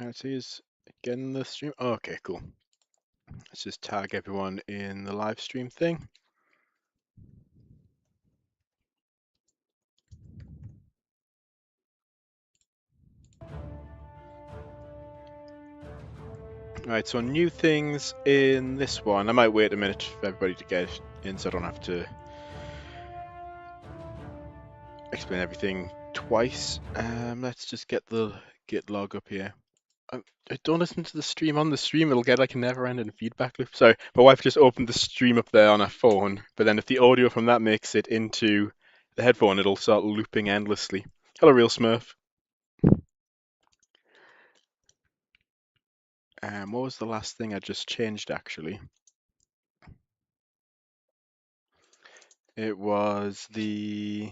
Let's see, is getting the stream. Oh, okay, cool. Let's just tag everyone in the live stream thing. Right, so new things in this one. I might wait a minute for everybody to get in so I don't have to explain everything twice. Let's just get the git log up here. Don't listen to the stream on the stream, it'll get like a never-ending feedback loop. Sorry, my wife just opened the stream up there on her phone, but then if the audio from that makes it into the headphone, it'll start looping endlessly. Hello, Real Smurf. What was the last thing I just changed actually? It was the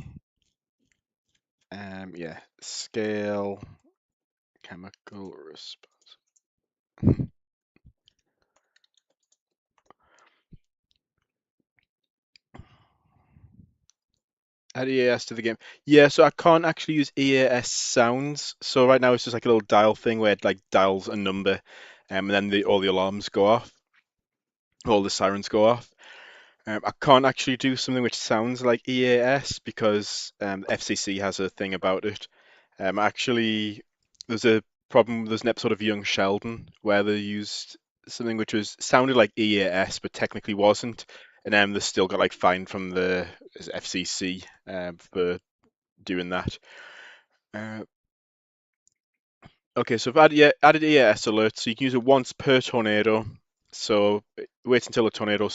yeah, scale chemical response. Add EAS to the game. Yeah, so I can't actually use EAS sounds. So right now it's just like a little dial thing where it like dials a number, and then all the alarms go off, all the sirens go off. I can't actually do something which sounds like EAS because FCC has a thing about it. Actually, there's a problem. There's an episode of Young Sheldon where they used something which was sounded like EAS but technically wasn't, and then they still got like fined from the FCC for doing that. Uh, okay, so I've added EAS alerts, so you can use it once per tornado. So wait until a tornado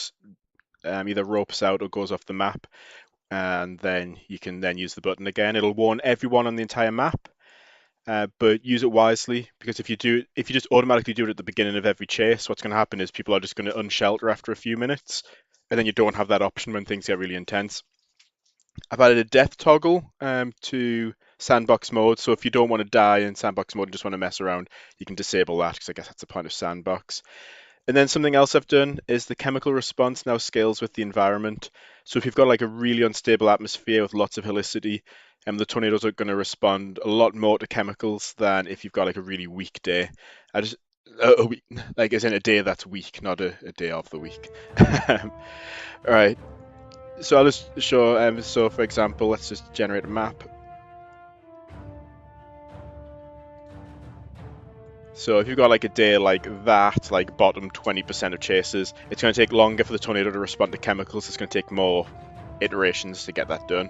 either ropes out or goes off the map, and then you can then use the button again. It'll warn everyone on the entire map, but use it wisely because if you just automatically do it at the beginning of every chase, what's going to happen is people are just going to unshelter after a few minutes, and then you don't have that option when things get really intense. I've added a death toggle to sandbox mode, so if you don't want to die in sandbox mode and just want to mess around, you can disable that because I guess that's the point of sandbox. And then something else I've done is the chemical response now scales with the environment. So if you've got like a really unstable atmosphere with lots of helicity, the tornadoes are going to respond a lot more to chemicals than if you've got like a really weak day. I just a week, like as in a day that's weak, not a day of the week. All right. So I'll just show. So for example, let's just generate a map. So if you've got like a day like that, like bottom 20% of chases, it's going to take longer for the tornado to respond to chemicals. It's going to take more iterations to get that done.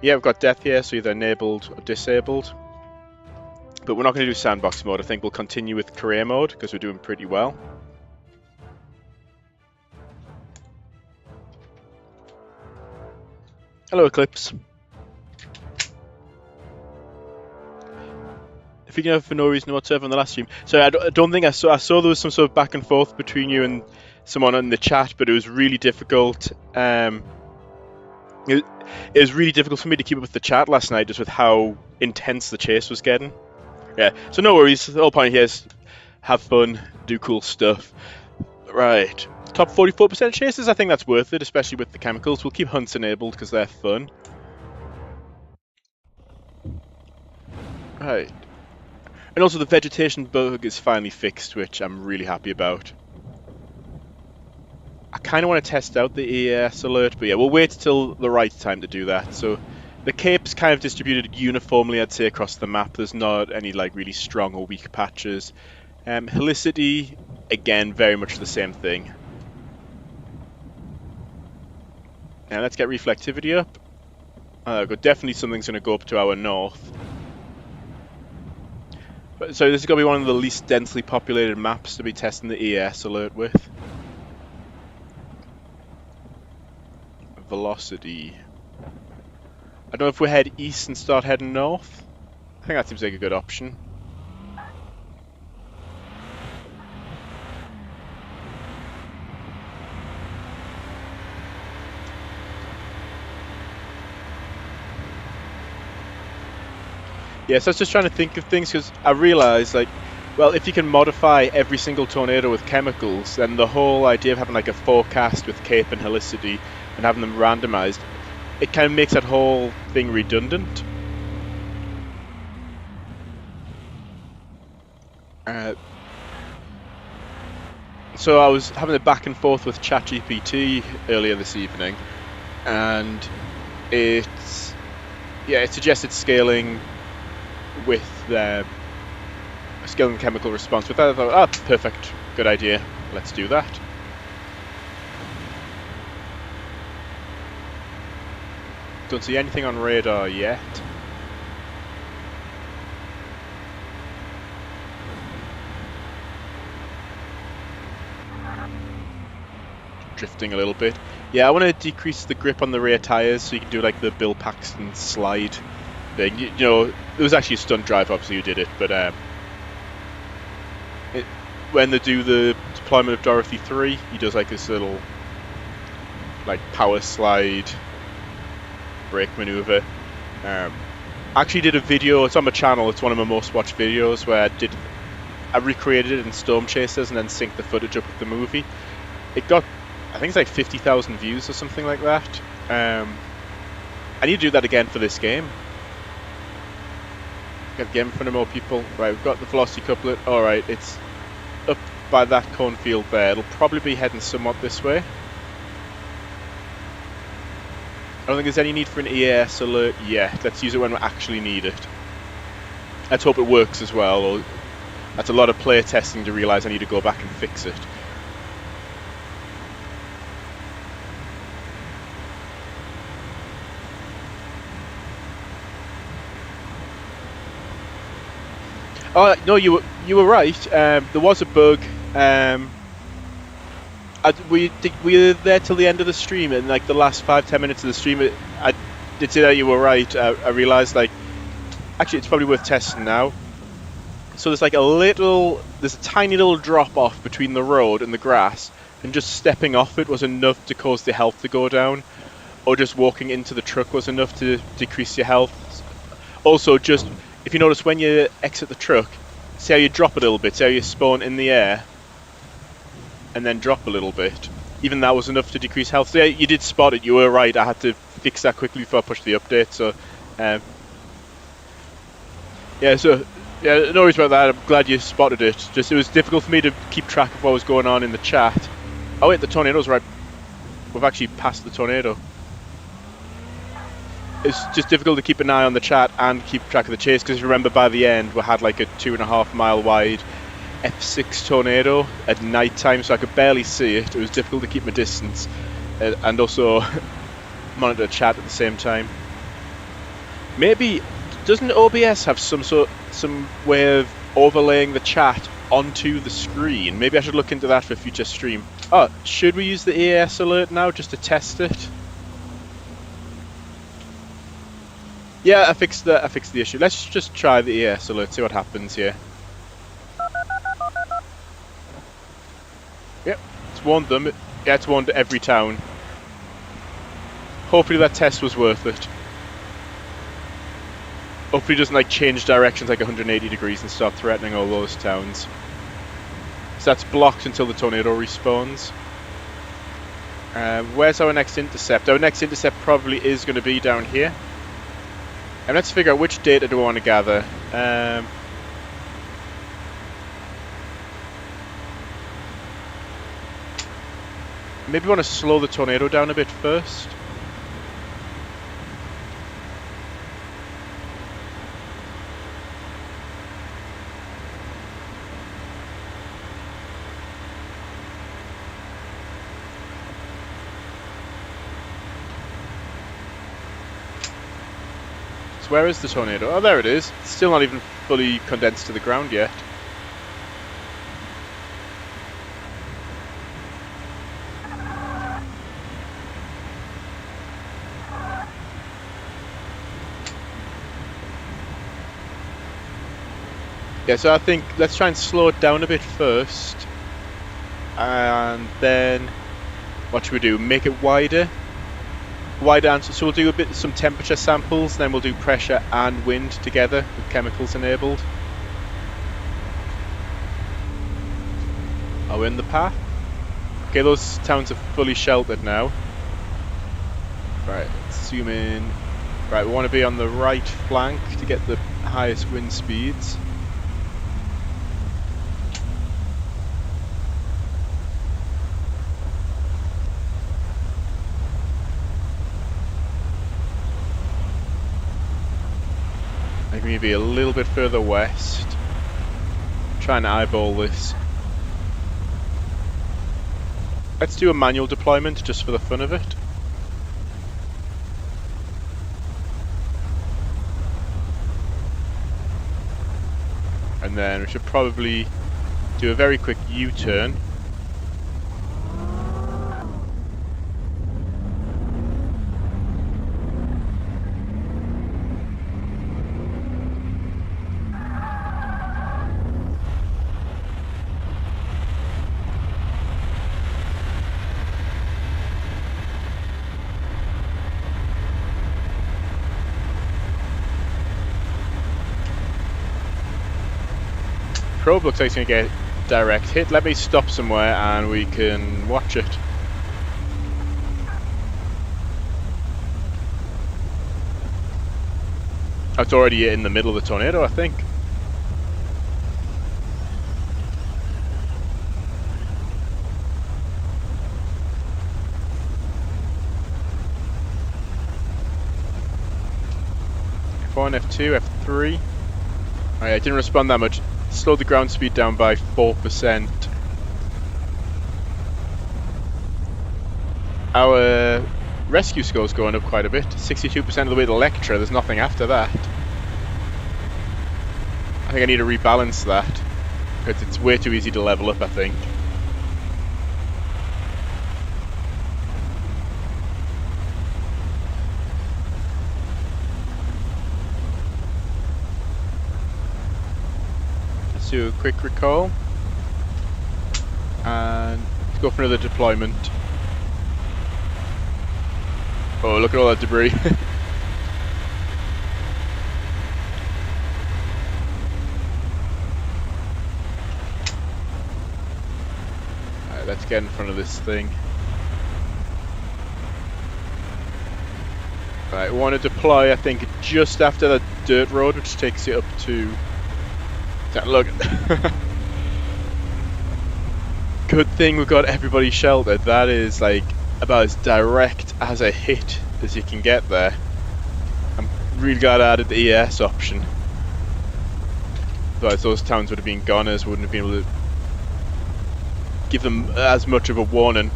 Yeah, we've got death here, so either enabled or disabled. But we're not going to do sandbox mode. I think we'll continue with career mode because we're doing pretty well. Hello, Eclipse. Speaking of for no reason whatsoever on the last stream. So I don't think I saw there was some sort of back and forth between you and someone in the chat, but it was really difficult. It was really difficult for me to keep up with the chat last night, just with how intense the chase was getting. Yeah, so no worries. The whole point here is have fun, do cool stuff. Right, top 44% chases. I think that's worth it, especially with the chemicals. We'll keep hunts enabled because they're fun. Right. And also the vegetation bug is finally fixed, which I'm really happy about. I kind of want to test out the EAS alert, but yeah, we'll wait till the right time to do that. So the cape's kind of distributed uniformly, I'd say, across the map. There's not any like really strong or weak patches. Helicity, again, very much the same thing. Now let's get reflectivity up. Definitely something's going to go up to our north. So this is going to be one of the least densely populated maps to be testing the EAS alert with. Velocity. I don't know if we head east and start heading north. I think that seems like a good option. Yeah, so I was just trying to think of things because I realised, like, well, if you can modify every single tornado with chemicals, then the whole idea of having like a forecast with cape and helicity and having them randomised, it kind of makes that whole thing redundant. So I was having a back and forth with ChatGPT earlier this evening, and it suggested scaling with scaling chemical response. With that, I thought, oh, perfect, good idea. Let's do that. Don't see anything on radar yet. Drifting a little bit. Yeah, I want to decrease the grip on the rear tyres so you can do like the Bill Paxton slide thing. You know, it was actually a stunt driver, obviously, who did it, but when they do the deployment of Dorothy 3, he does like this little like power slide brake maneuver. I actually did a video, it's on my channel, it's one of my most watched videos, where I recreated it in Storm Chasers and then synced the footage up with the movie. It got, I think it's like 50,000 views or something like that. I need to do that again for this game. Get the game in front of more people. Right, we've got the velocity couplet. Alright, it's up by that cornfield there. It'll probably be heading somewhat this way. I don't think there's any need for an EAS alert yet. Let's use it when we actually need it. Let's hope it works as well. Or that's a lot of player testing to realise I need to go back and fix it. Oh no, you were right. There was a bug. We were there till the end of the stream, and like the last 5-10 minutes of the stream, I did say that you were right. I realised, like, actually it's probably worth testing now. So there's like there's a tiny little drop off between the road and the grass, and just stepping off it was enough to cause the health to go down, or just walking into the truck was enough to decrease your health. Also, just if you notice when you exit the truck, see how you drop a little bit, see how you spawn in the air and then drop a little bit. Even that was enough to decrease health. So yeah, you did spot it, you were right. I had to fix that quickly before I pushed the update. So no worries about that. I'm glad you spotted it. Just, it was difficult for me to keep track of what was going on in the chat. Oh wait, the tornado's right. We've actually passed the tornado. It's just difficult to keep an eye on the chat and keep track of the chase, because remember by the end we had like a 2.5 mile wide F6 tornado at night time, so I could barely see it. It was difficult to keep my distance and also monitor chat at the same time. Maybe doesn't OBS have some way of overlaying the chat onto the screen? Maybe I should look into that for a future stream. Oh, should we use the EAS alert now just to test it? Yeah, I fixed the issue. Let's just try the EAS alert, see what happens here. Yep, it's warned them. Yeah, it's warned every town. Hopefully that test was worth it. Hopefully it doesn't like change directions like 180 degrees and start threatening all those towns. So that's blocked until the tornado respawns. Where's our next intercept? Our next intercept probably is going to be down here. And let's figure out which data do we want to gather. Maybe we want to slow the tornado down a bit first. Where is the tornado? Oh, there it is. It's still not even fully condensed to the ground yet. Yeah, so I think let's try and slow it down a bit first. And then what should we do? Make it wider? Wide answer. So we'll do some temperature samples, then we'll do pressure and wind together with chemicals enabled. Are we in the path? Okay, those towns are fully sheltered now. Right, let's zoom in. Right, we want to be on the right flank to get the highest wind speeds. Like maybe a little bit further west. Trying to eyeball this. Let's do a manual deployment just for the fun of it. And then we should probably do a very quick U-turn. Probe looks like it's going to get direct hit. Let me stop somewhere and we can watch it. It's already in the middle of the tornado, I think. F1, F2, F3. Alright, I didn't respond that much. Slowed the ground speed down by 4%. Our rescue score's going up quite a bit. 62% of the way to Electra, there's nothing after that. I think I need to rebalance that, because it's way too easy to level up, I think. Do a quick recall and go for another deployment. Oh, look at all that debris. Alright, let's get in front of this thing. Right, we want to deploy, I think, just after that dirt road, which takes you up to... Look. Good thing we've got everybody sheltered. That is like about as direct as a hit as you can get there. I'm really glad I added the EAS option. Otherwise those towns would have been goners, wouldn't have been able to give them as much of a warning.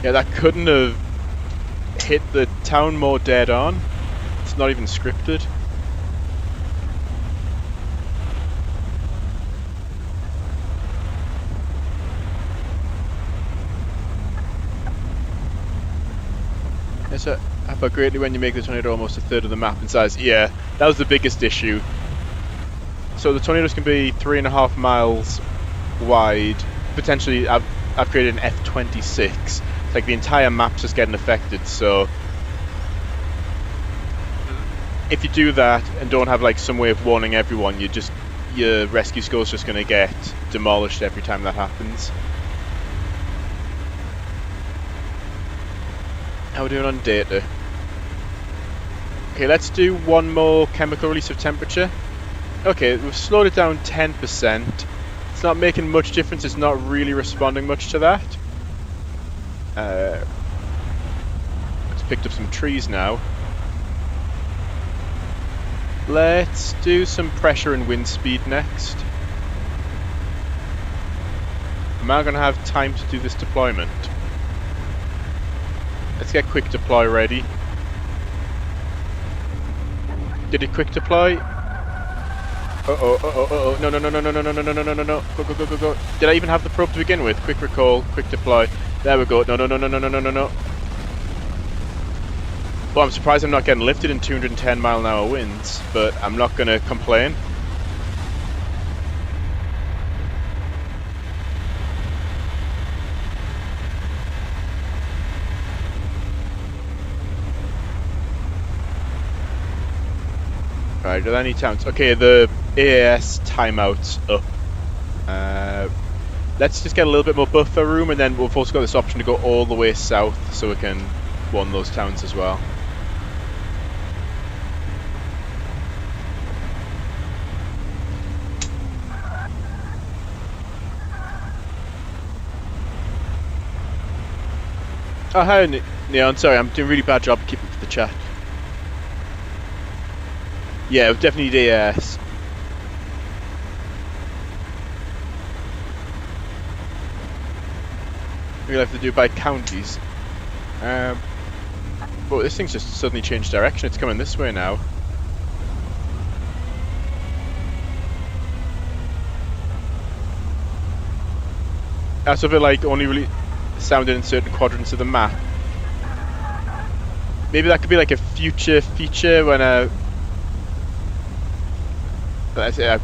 Yeah, that couldn't have hit the town more dead on. It's not even scripted. Yes, sir. How greatly when you make the tornado almost a third of the map in size. Yeah, that was the biggest issue. So the tornadoes can be 3.5 miles wide. Potentially, I've created an F26. Like the entire map's just getting affected, so if you do that and don't have like some way of warning everyone, your rescue score's just going to get demolished every time that happens. How are we doing on data? Okay, let's do one more chemical release of temperature. Okay, we've slowed it down 10%. It's not making much difference, it's not really responding much to that. It's picked up some trees now. Let's do some pressure and wind speed next. Am I going to have time to do this deployment? Let's get quick deploy ready. Did it quick deploy? No, no, no, no, no, no, no, no, no, no, no, no, no. Go, go, go, go, go. Did I even have the probe to begin with? Quick recall, quick deploy. There we go. No, no, no, no, no, no, no, no, no. Well, I'm surprised I'm not getting lifted in 210 mile an hour winds, but I'm not going to complain. Right, are there any towns? Okay, the EAS timeout's up. Let's just get a little bit more buffer room, and then we've also got this option to go all the way south, so we can warn those towns as well. Oh, hi, Neon. Sorry, I'm doing a really bad job keeping up with the chat. Yeah, we definitely need EAS. We'll have to do it by counties. But this thing's just suddenly changed direction. It's coming this way now. That's a bit like only really sounded in certain quadrants of the map. Maybe that could be like a future feature when I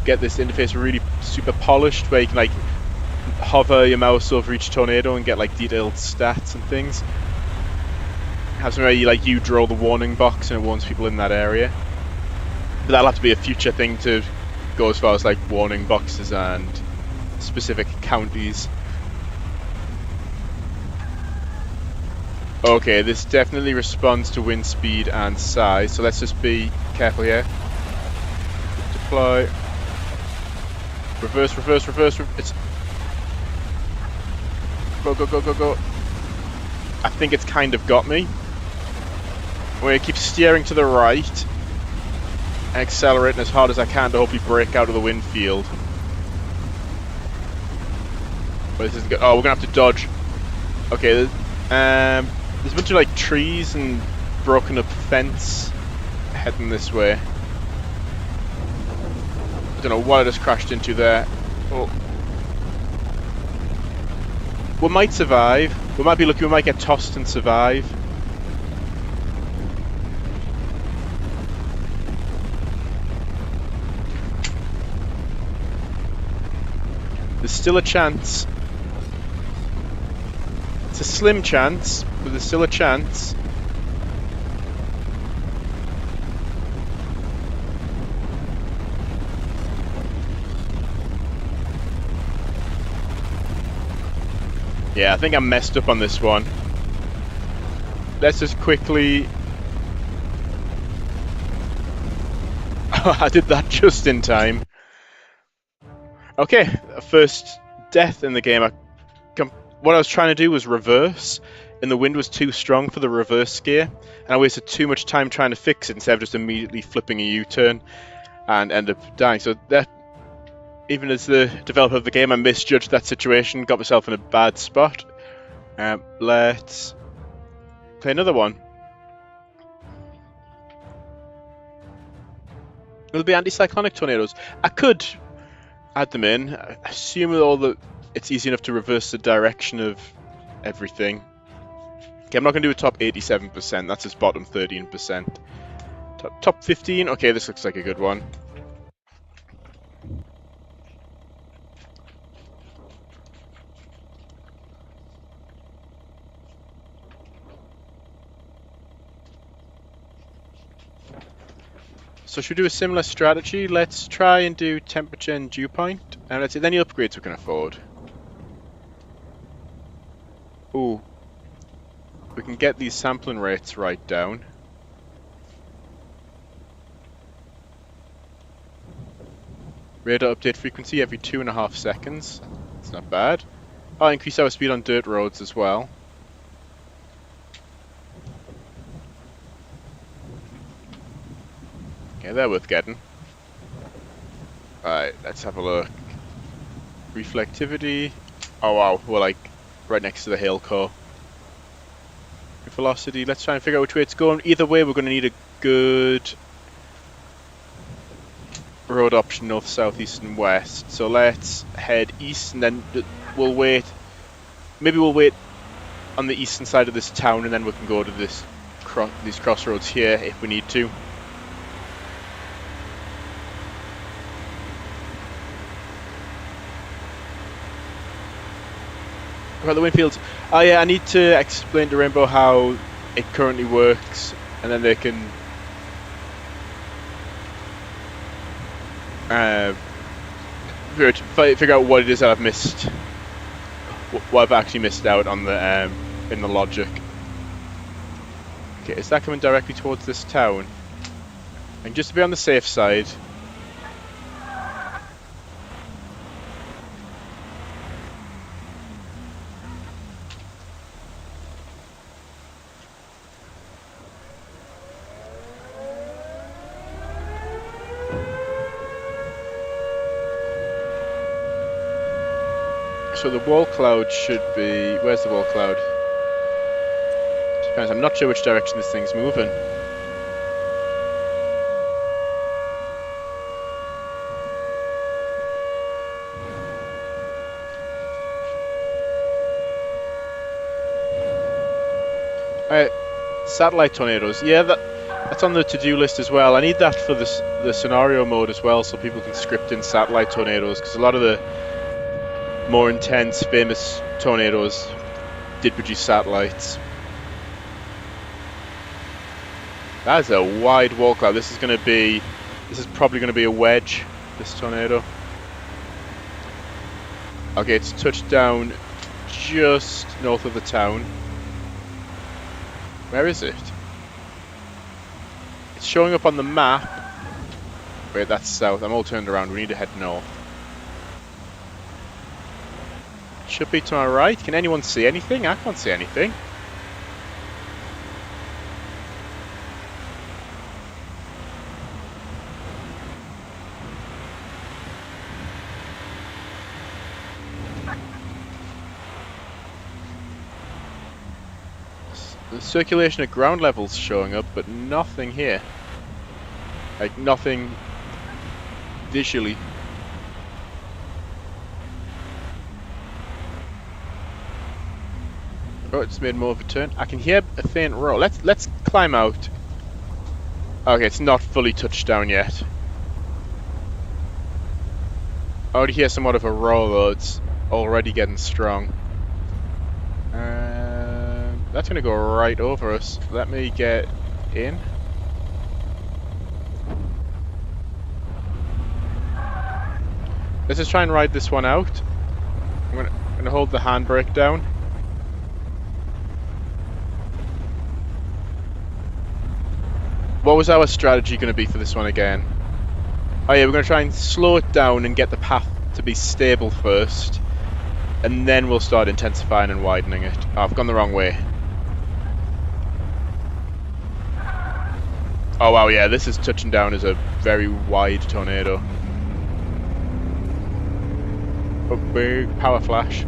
get this interface really super polished, where you can like hover your mouse over each tornado and get like detailed stats and things. Have something where you draw the warning box and it warns people in that area. But that'll have to be a future thing to go as far as like warning boxes and specific counties. Okay, this definitely responds to wind speed and size, so let's just be careful here. Deploy. Reverse, reverse, reverse. It's go, go, go, go, go. I think it's kind of got me. I'm going to keep steering to the right and accelerating as hard as I can to hopefully break out of the wind field. But this isn't good. Oh, we're going to have to dodge. Okay, there's a bunch of like trees and broken up fence heading this way. I don't know what I just crashed into there. Oh. We might survive. We might be lucky, we might get tossed and survive. There's still a chance. It's a slim chance, but there's still a chance. Yeah, I think I messed up on this one. Let's just quickly... I did that just in time. Okay, first death in the game. What I was trying to do was reverse, and the wind was too strong for the reverse gear, and I wasted too much time trying to fix it instead of just immediately flipping a U-turn and end up dying. So that, even as the developer of the game, I misjudged that situation, got myself in a bad spot. Let's play another one. It'll be anti-cyclonic tornadoes. I could add them in, assume it's easy enough to reverse the direction of everything. Okay, I'm not going to do a top 87%, that's just bottom 13%. Top 15, okay, this looks like a good one. So should we do a similar strategy? Let's try and do temperature and dew point, and let's see any upgrades we can afford. Ooh. We can get these sampling rates right down. Radar update frequency every 2.5 seconds. It's not bad. I'll increase our speed on dirt roads as well. Okay, they're worth getting. Alright, let's have a look. Reflectivity. Oh wow, we're like right next to the hail core. Velocity, let's try and figure out which way it's going. Either way, we're going to need a good road option, north, south, east and west. So let's head east and then we'll wait. Maybe we'll wait on the eastern side of this town and then we can go to these crossroads here if we need to. About the wind fields. Oh yeah, I need to explain to Rainbow how it currently works, and then they can figure out what it is that I've missed, what I've actually missed out on the in the logic. Okay, is that coming directly towards this town? And just to be on the safe side, So the wall cloud should be... Where's the wall cloud? Depends. I'm not sure which direction this thing's moving. Alright, satellite tornadoes. Yeah, that's on the to-do list as well. I need that for the scenario mode as well, so people can script in satellite tornadoes, because a lot of the more intense, famous tornadoes did produce satellites. That's a wide wall cloud. This is probably going to be a wedge, this tornado. Okay, it's touched down just north of the town. Where is it? It's showing up on the map. Wait, that's south. I'm all turned around. We need to head north. Should be to my right. Can anyone see anything? I can't see anything. The circulation at ground level's showing up, but nothing here. Like, nothing visually. Oh, it's made more of a turn. I can hear a faint roar. Let's climb out. Okay, it's not fully touched down yet. I already hear somewhat of a roar though. It's already getting strong. That's gonna go right over us. Let me get in. Let's just try and ride this one out. I'm gonna hold the handbrake down. What was our strategy going to be for this one again? Oh yeah, we're going to try and slow it down and get the path to be stable first. And then we'll start intensifying and widening it. Oh, I've gone the wrong way. Oh wow, yeah, this is touching down as a very wide tornado. Oh, big power flash.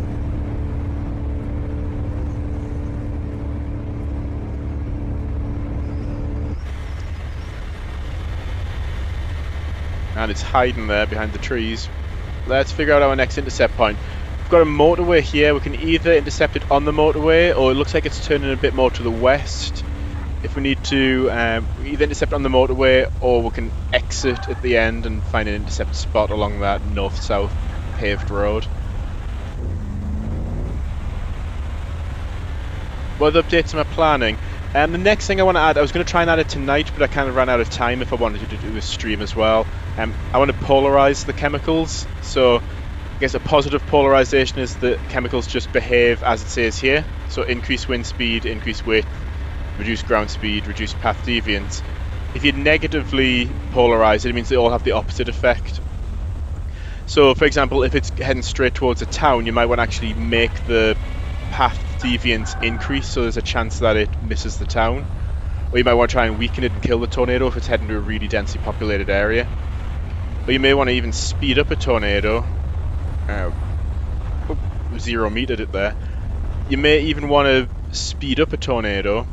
And it's hiding there behind the trees. Let's figure out our next intercept point. We've got a motorway here. We can either intercept it on the motorway, or it looks like it's turning a bit more to the west. If we need to, either intercept on the motorway, or we can exit at the end and find an intercept spot along that north-south paved road. What are the updates on my planning? The next thing I want to add, I was going to try and add it tonight, but I kind of ran out of time if I wanted to do a stream as well. I want to polarize the chemicals. So I guess a positive polarization is that chemicals just behave as it says here. So increase wind speed, increase weight, reduce ground speed, reduce path deviance. If you negatively polarize it, it means they all have the opposite effect. So for example, if it's heading straight towards a town, you might want to actually make the path deviance increase, so there's a chance that it misses the town. Or you might want to try and weaken it and kill the tornado if it's heading to a really densely populated area. Or you may want to even speed up a tornado. 0 metered it there. You may even want to speed up a tornado.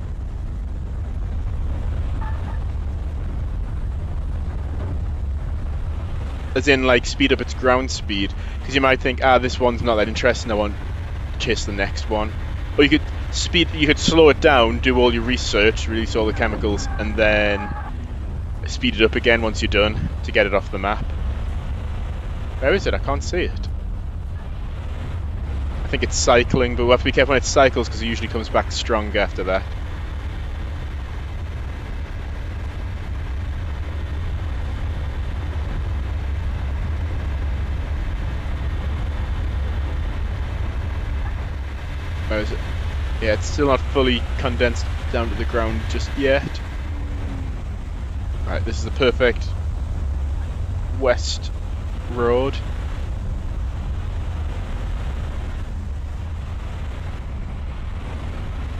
As in, like, speed up its ground speed. Because you might think, this one's not that interesting, I want to chase the next one. Or you could slow it down, do all your research, release all the chemicals, and then speed it up again once you're done to get it off the map. Where is it? I can't see it. I think it's cycling, but we'll have to be careful when it cycles because it usually comes back strong after that. Where is it? Yeah, it's still not fully condensed down to the ground just yet. Right, this is the perfect west road.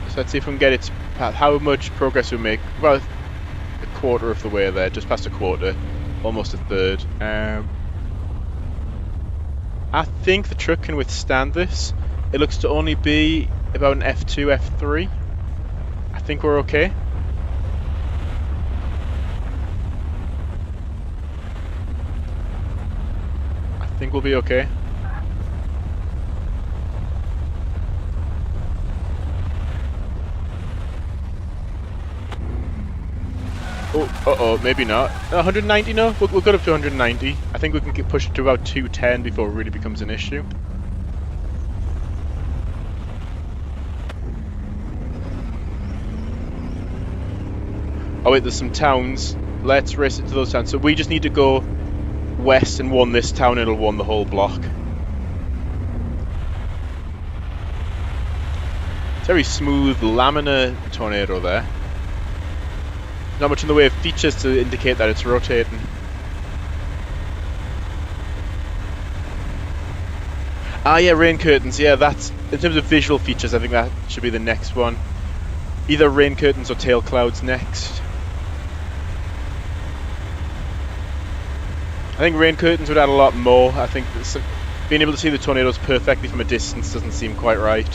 So let's see if we can get its path. How much progress we make? About a quarter of the way there, just past a quarter, almost a third. I think the truck can withstand this. It looks to only be about an F2, F3. I think we're okay. I think we'll be okay. Oh, uh-oh, maybe not. 190 no? We'll go up to 190. I think we can get pushed to about 210 before it really becomes an issue. Oh wait, there's some towns. Let's race it to those towns. So we just need to go west and won this town, it'll won the whole block. Very smooth laminar tornado there. Not much in the way of features to indicate that it's rotating. Ah yeah, rain curtains, yeah, that's, in terms of visual features, I think that should be the next one. Either rain curtains or tail clouds next. I think rain curtains would add a lot more. I think being able to see the tornadoes perfectly from a distance doesn't seem quite right.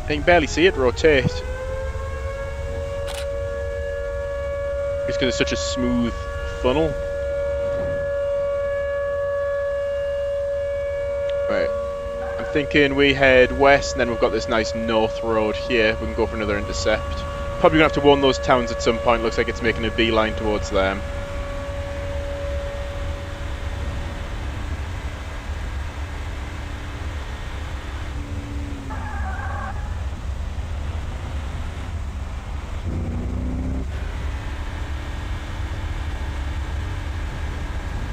I can barely see it rotate. Just because it's such a smooth funnel. Right. I'm thinking we head west and then we've got this nice north road here. We can go for another intercept. Probably gonna have to warn those towns at some point. Looks like it's making a beeline towards them.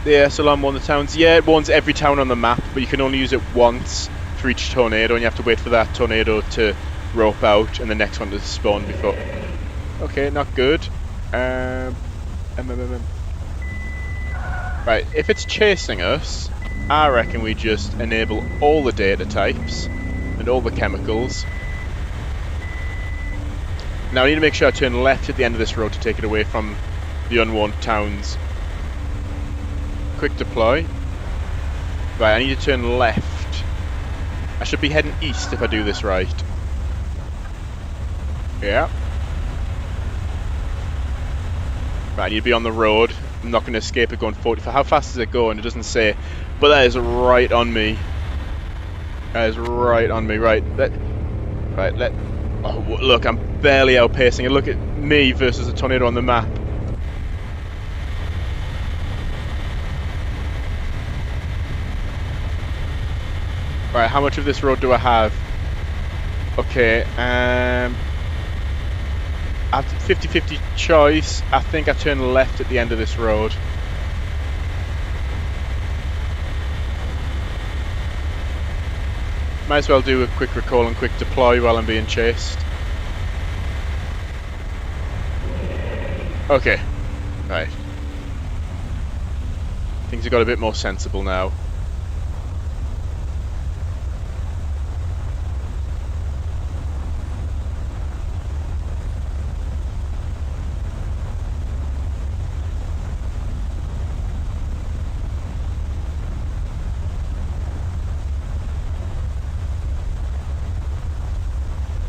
Yeah, Salam won the towns. Yeah, it warns every town on the map, but you can only use it once for each tornado, and you have to wait for that tornado to rope out and the next one to spawn before. Okay, not good. Right, if it's chasing us, I reckon we just enable all the data types and all the chemicals. Now I need to make sure I turn left at the end of this road to take it away from the unwarned towns. Quick deploy. Right, I need to turn left. I should be heading east if I do this right. Yeah. Right, I need to be on the road. I'm not going to escape it going 45. How fast does it go? And it doesn't say. But that is right on me. That is right on me. Right. Oh, look, I'm barely outpacing it. Look at me versus a tornado on the map. Right, how much of this road do I have? Okay, I have 50-50 choice. I think I turn left at the end of this road. Might as well do a quick recall and quick deploy while I'm being chased. Okay, right. Things have got a bit more sensible now.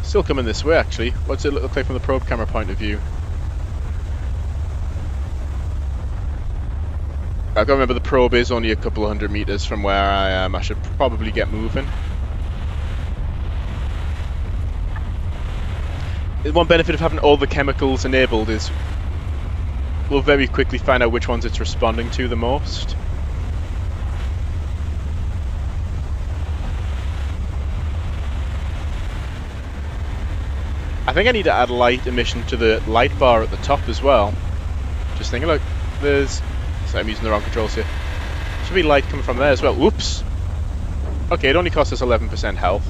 Still coming this way, actually. What's it look like from the probe camera point of view? I've got to remember the probe is only a couple of 100 meters from where I am. I should probably get moving. One benefit of having all the chemicals enabled is we'll very quickly find out which ones it's responding to the most. I think I need to add light emission to the light bar at the top as well. Just thinking, look, there's... So I'm using the wrong controls here. Should be light coming from there as well. Whoops! Okay, it only cost us 11% health.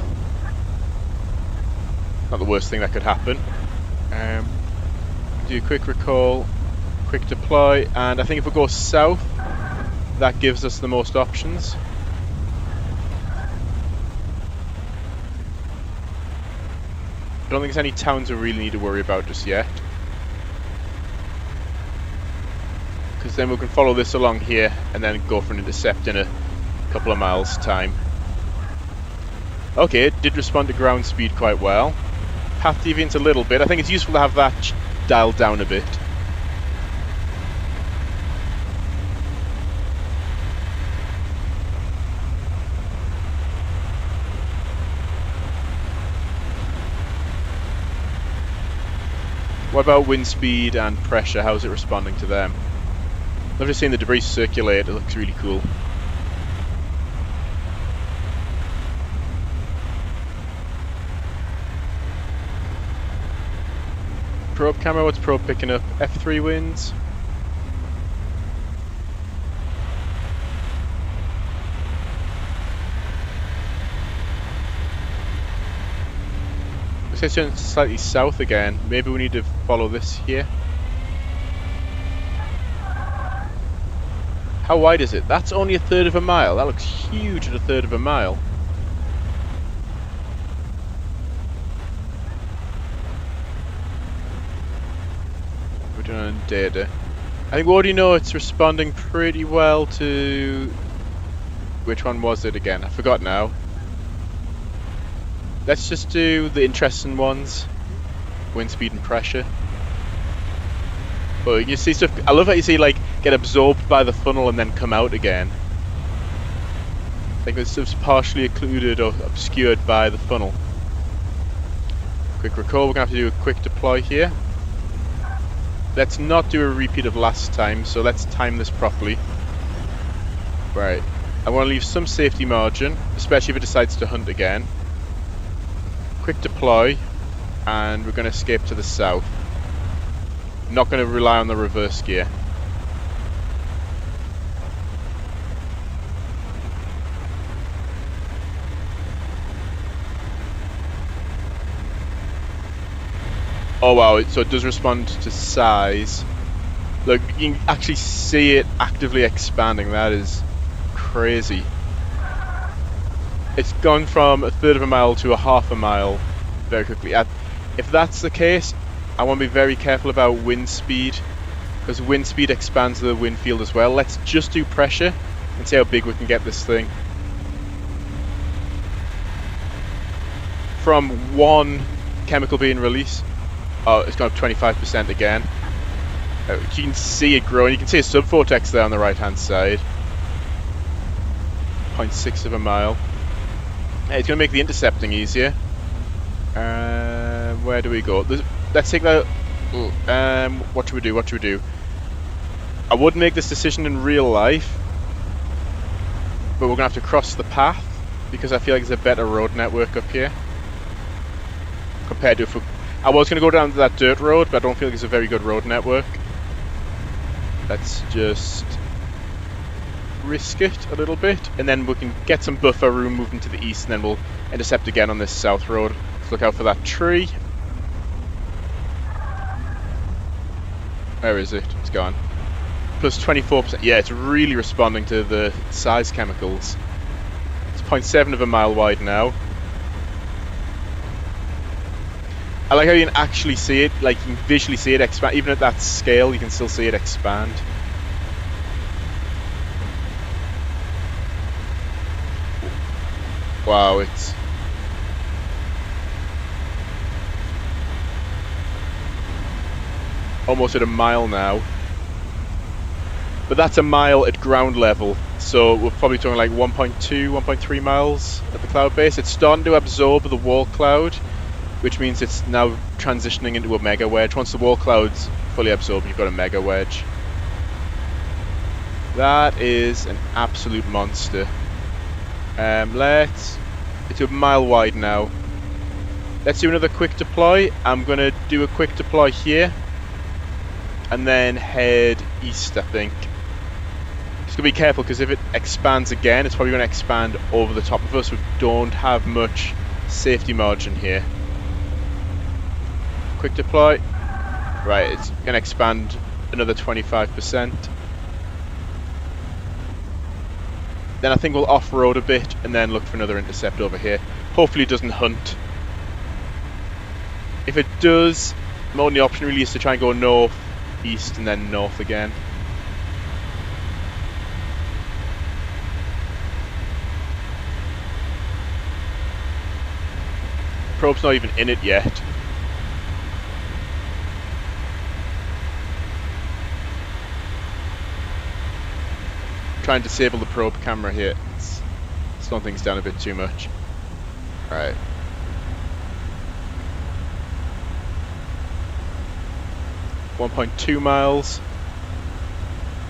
Not the worst thing that could happen. Do a quick recall, quick deploy, and I think if we go south, that gives us the most options. I don't think there's any towns we really need to worry about just yet. Because then we can follow this along here and then go for an intercept in a couple of miles' time. Okay, it did respond to ground speed quite well. Path deviance a little bit. I think it's useful to have that dialed down a bit. What about wind speed and pressure? How's it responding to them? I've just seen the debris circulate. It looks really cool. Probe camera, what's probe picking up? F3 winds. Looks like it's slightly south again. Maybe we need to follow this here. How wide is it? That's only 1/3 of a mile. That looks huge at 1/3 of a mile. We're doing on data. I think we already know it's responding pretty well to... Which one was it again? I forgot now. Let's just do the interesting ones. Wind speed and pressure. But you see stuff... I love how you see, like, get absorbed by the funnel and then come out again. I think this stuff's partially occluded or obscured by the funnel. Quick recall, we're going to have to do a quick deploy here. Let's not do a repeat of last time, so let's time this properly. Right. I want to leave some safety margin, especially if it decides to hunt again. Quick deploy, and we're going to escape to the south. Not going to rely on the reverse gear. Oh wow, so it does respond to size. Look, you can actually see it actively expanding. That is crazy. It's gone from 1/3 of a mile to 1/2 a mile very quickly. If that's the case, I want to be very careful about wind speed, because wind speed expands the wind field as well. Let's just do pressure and see how big we can get this thing. From one chemical being released, oh, it's gone up 25% again. You can see it growing. You can see a subvortex there on the right hand side. 0.6 of a mile. It's going to make the intercepting easier. Where do we go? Let's take that. What should we do? What should we do? I would make this decision in real life, but we're going to have to cross the path because I feel like there's a better road network up here compared to if we... I was going to go down to that dirt road, but I don't feel like it's a very good road network. Let's just risk it a little bit, and then we can get some buffer room moving to the east, and then we'll intercept again on this south road. Let's look out for that tree. Where is it? It's gone. Plus 24%. Yeah, it's really responding to the size chemicals. It's 0.7 of a mile wide now. I like how you can actually see it, like you can visually see it expand. Even at that scale, you can still see it expand. Wow, it's... almost at a mile now. But that's a mile at ground level, so we're probably talking like 1.2, 1.3 miles at the cloud base. It's starting to absorb the wall cloud, which means it's now transitioning into a mega wedge. Once the wall cloud's fully absorbed, you've got a mega wedge. That is an absolute monster. It's a mile wide now. Let's do another quick deploy. I'm going to do a quick deploy here and then head east, I think. Just going to be careful, because if it expands again, it's probably going to expand over the top of us. We don't have much safety margin here. Quick deploy. Right, it's going to expand another 25%. Then I think we'll off-road a bit and then look for another intercept over here. Hopefully it doesn't hunt. If it does, my only option really is to try and go north, east, and then north again. Probe's not even in it yet. Try and disable the probe camera here. Slow things down a bit too much. Alright. .2 miles.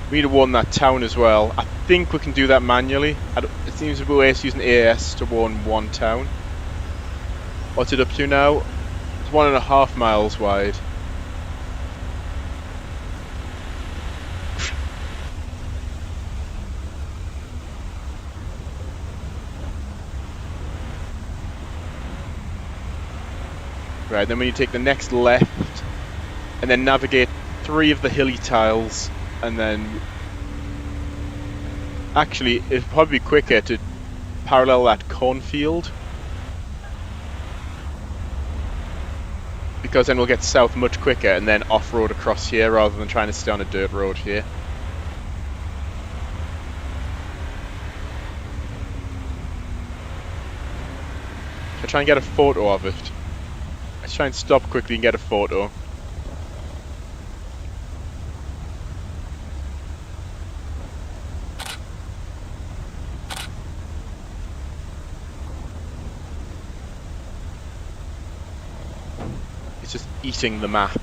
We need to warn that town as well. I think we can do that manually. It seems to be ways using EAS to warn one town. What's it up to now? It's 1.5 miles wide. Right, then when you take the next left and then navigate 3 of the hilly tiles, and then actually it'd probably be quicker to parallel that cornfield, because then we'll get south much quicker and then off-road across here rather than trying to stay on a dirt road here. I'll try and get a photo of it. Let's try and stop quickly and get a photo. It's just eating the map.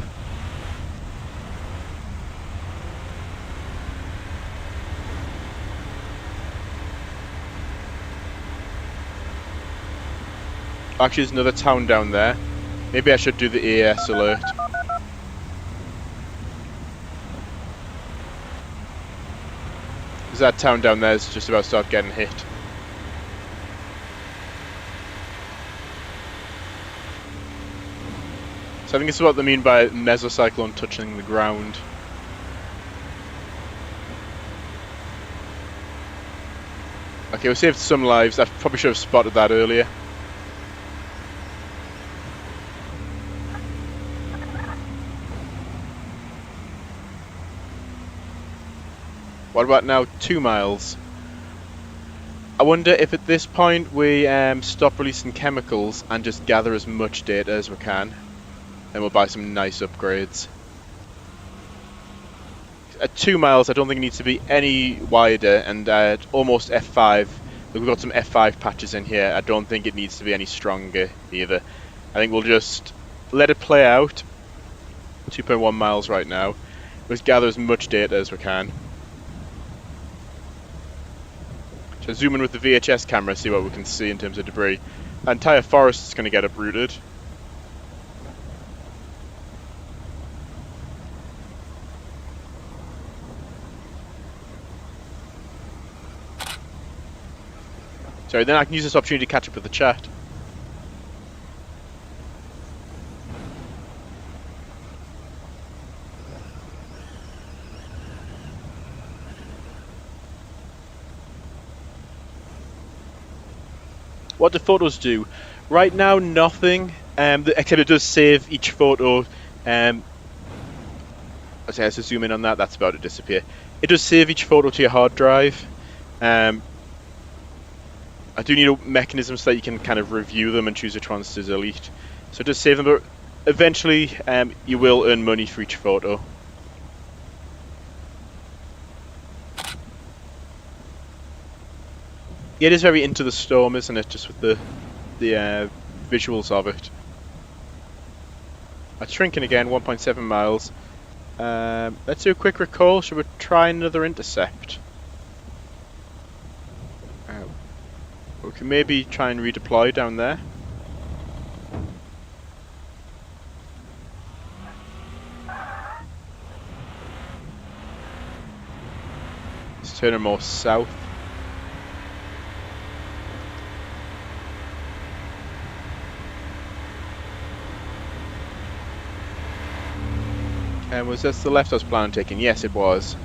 Actually, there's another town down there. Maybe I should do the EAS alert. Because that town down there is just about to start getting hit. So I think it's what they mean by mesocyclone touching the ground. Okay, we saved some lives. I probably should have spotted that earlier. What about now 2 miles? I wonder if at this point we stop releasing chemicals and just gather as much data as we can. And we'll buy some nice upgrades. At 2 miles I don't think it needs to be any wider, and at almost F5, we've got some F5 patches in here, I don't think it needs to be any stronger either. I think we'll just let it play out. 2.1 miles right now. Let's gather as much data as we can. So zoom in with the VHS camera, see what we can see in terms of debris. The entire forest is going to get uprooted. Sorry, then I can use this opportunity to catch up with the chat. What do photos do? Right now, nothing, except it does save each photo. Okay, let's zoom in on that, that's about to disappear. It does save each photo to your hard drive. I do need a mechanism so that you can kind of review them and choose which ones to delete. So just save them, but eventually you will earn money for each photo. Yeah, it is very Into the Storm, isn't it? Just with the visuals of it. It's shrinking again, 1.7 miles. Let's do a quick recall. Should we try another intercept? We can maybe try and redeploy down there. Let's turn her more south. And was this the left I was planning on taking? Yes, it was.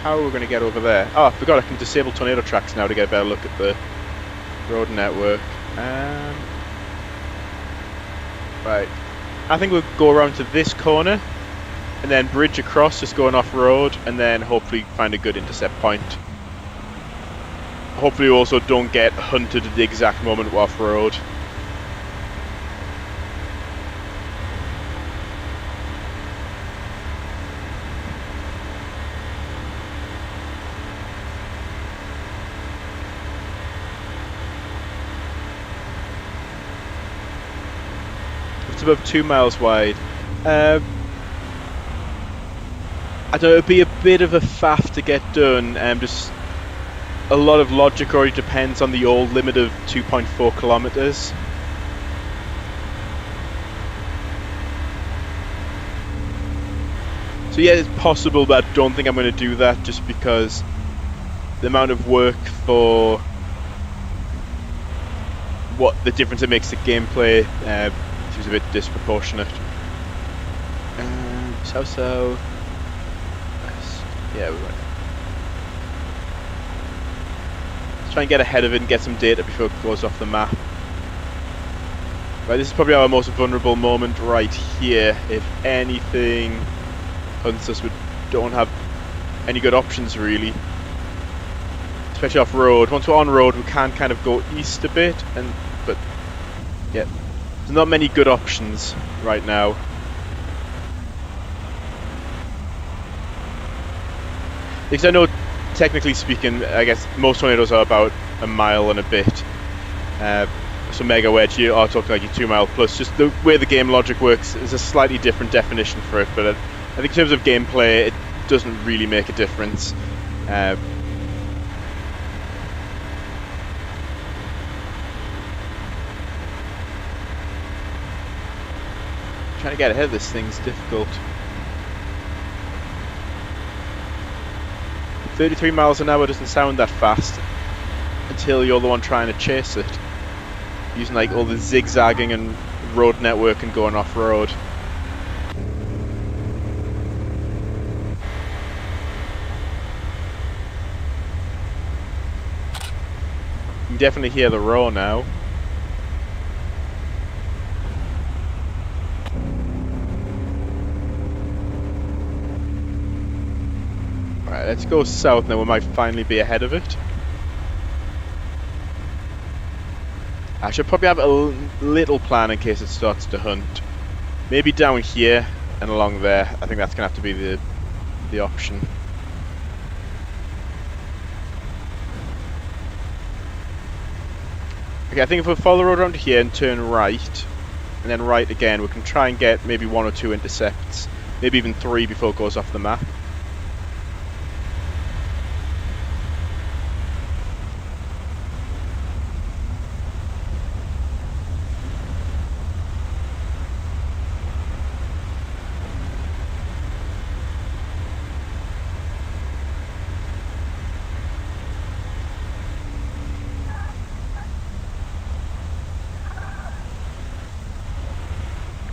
How are we going to get over there? Oh, I forgot I can disable tornado tracks now to get a better look at the road network. Right. I think we'll go around to this corner and then bridge across, just going off-road, and then hopefully find a good intercept point. Hopefully we also don't get hunted at the exact moment we're off-road. It's above 2 miles wide. I don't know, it'd be a bit of a faff to get done. Just a lot of logic already depends on the old limit of 2.4 kilometers. So yeah, it's possible, but I don't think I'm going to do that just because the amount of work for what the difference it makes to gameplay seems a bit disproportionate. South. Yeah, we went. Let's try and get ahead of it and get some data before it goes off the map. Right, this is probably our most vulnerable moment right here. If anything hunts us, we don't have any good options really. Especially off road. Once we're on road, we can kind of go east a bit, but yeah, there's not many good options right now. Because I know, technically speaking, I guess most tornadoes are about a mile and a bit. So mega wedge, you are talking like your 2 mile plus. Just the way the game logic works is a slightly different definition for it. But I think in terms of gameplay, it doesn't really make a difference. Trying to get ahead of this thing's difficult. 33 miles an hour doesn't sound that fast until you're the one trying to chase it. Using like all the zigzagging and road network and going off-road. You can definitely hear the roar now. Right, let's go south now, we might finally be ahead of it. I should probably have a little plan in case it starts to hunt. Maybe down here and along there. I think that's going to have to be the option. Okay, I think if we follow the road around here and turn right, and then right again, we can try and get maybe 1 or 2 intercepts. Maybe even 3 before it goes off the map.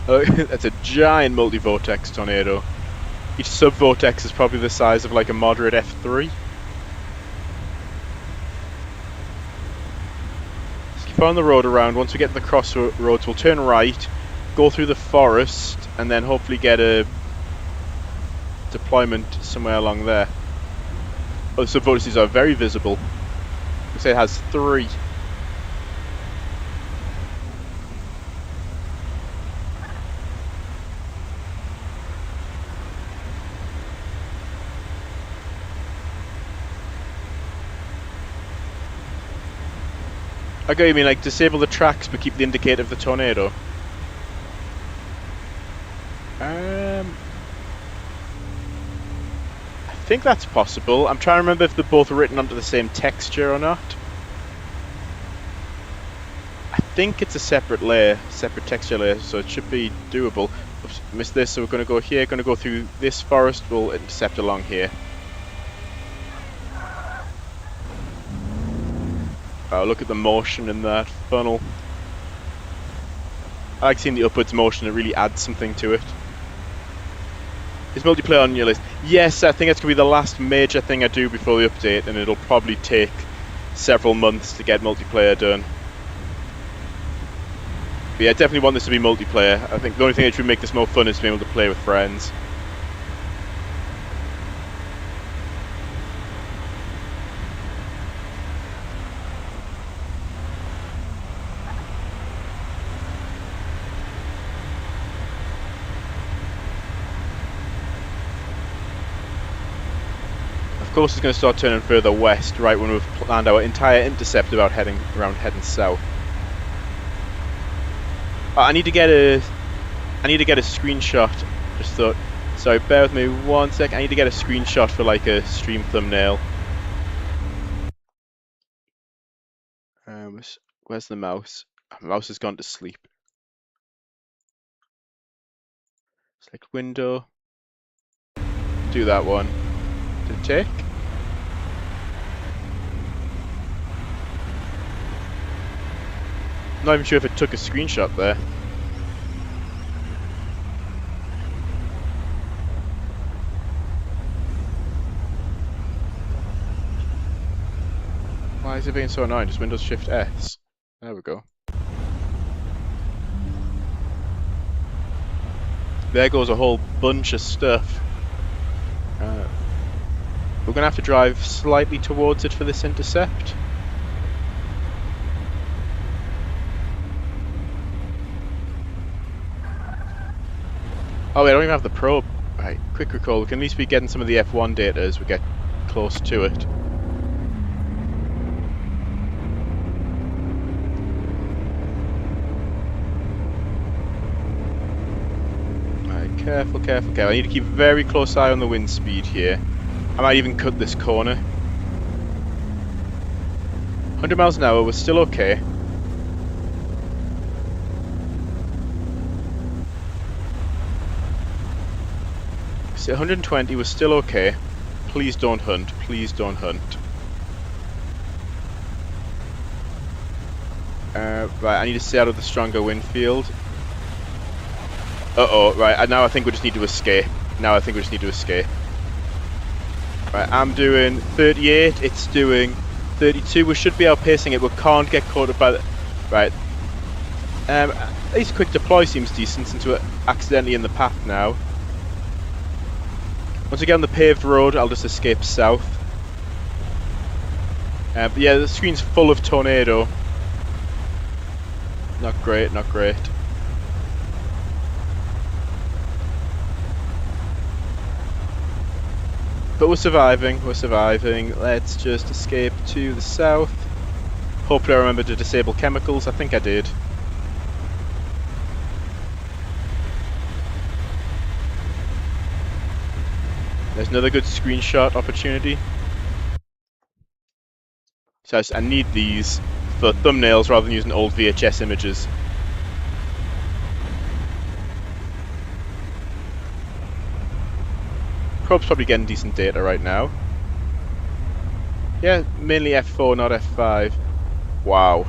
Oh, that's a giant multi-vortex tornado. Each sub-vortex is probably the size of like a moderate F3. Let's keep on the road around. Once we get to the crossroads, we'll turn right, go through the forest, and then hopefully get a deployment somewhere along there. Oh, the sub-vortices are very visible. Looks like it has 3. Okay, you mean like disable the tracks but keep the indicator of the tornado? I think that's possible. I'm trying to remember if they're both written onto the same texture or not. I think it's a separate layer, separate texture layer, so it should be doable. Oops, missed this, so we're going to go here, going to go through this forest, we'll intercept along here. Oh, look at the motion in that funnel. I like seeing the upwards motion, it really adds something to it. Is multiplayer on your list? Yes, I think it's going to be the last major thing I do before the update, and it'll probably take several months to get multiplayer done. But yeah, I definitely want this to be multiplayer. I think the only thing that would make this more fun is being able to play with friends. Of course, it's going to start turning further west right when we've planned our entire intercept about heading south. I need to get a screenshot. Just thought. Sorry, bear with me 1 sec. I need to get a screenshot for like a stream thumbnail. Where's the mouse? My mouse has gone to sleep. Select window. Do that one. Did it take? Not even sure if it took a screenshot there. Why is it being so annoying? Just Windows Shift S. There we go. There goes a whole bunch of stuff. We're going to have to drive slightly towards it for this intercept. Oh, we don't even have the probe. Right, quick recall. We can at least be getting some of the F1 data as we get close to it. Right, careful, careful, careful. I need to keep a very close eye on the wind speed here. I might even cut this corner. 100 miles an hour, we're still okay. So 120, we're still okay. Please don't hunt, please don't hunt. Right, I need to stay out of the stronger wind field. Uh-oh, right, now I think we just need to escape. Right, I'm doing 38, it's doing 32. We should be outpacing it, we can't get caught up by the... Right. At least quick deploy seems decent since we're accidentally in the path now. Once we get on the paved road, I'll just escape south. But yeah, the screen's full of tornado. Not great, not great. But we're surviving, Let's just escape to the south. Hopefully I remember to disable chemicals, I think I did. There's another good screenshot opportunity. So I need these for thumbnails rather than using old VHS images. Probe's probably getting decent data right now. Yeah, mainly F4, not F5. Wow.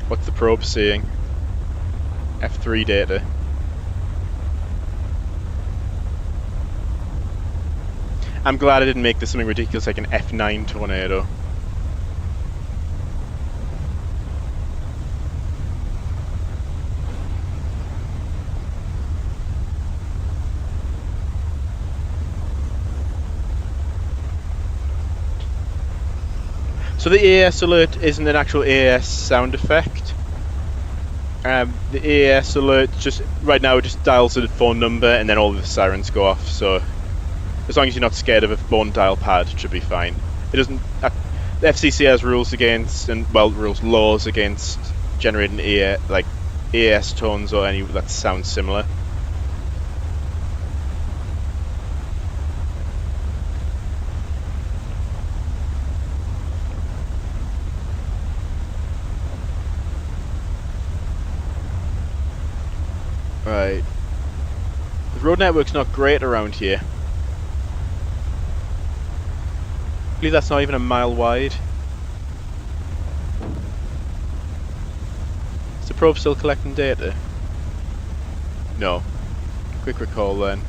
What's the probe seeing? F3 data. I'm glad I didn't make this something ridiculous like an F9 tornado. So the EAS alert isn't an actual EAS sound effect. The EAS alert just right now it just dials a phone number and then all the sirens go off. So as long as you're not scared of a phone dial pad, it should be fine. It doesn't. The FCC has rules against laws against generating EAS tones or any that sounds similar. Right. The road network's not great around here. I believe that's not even a mile wide. Is the probe still collecting data? No. Quick recall then.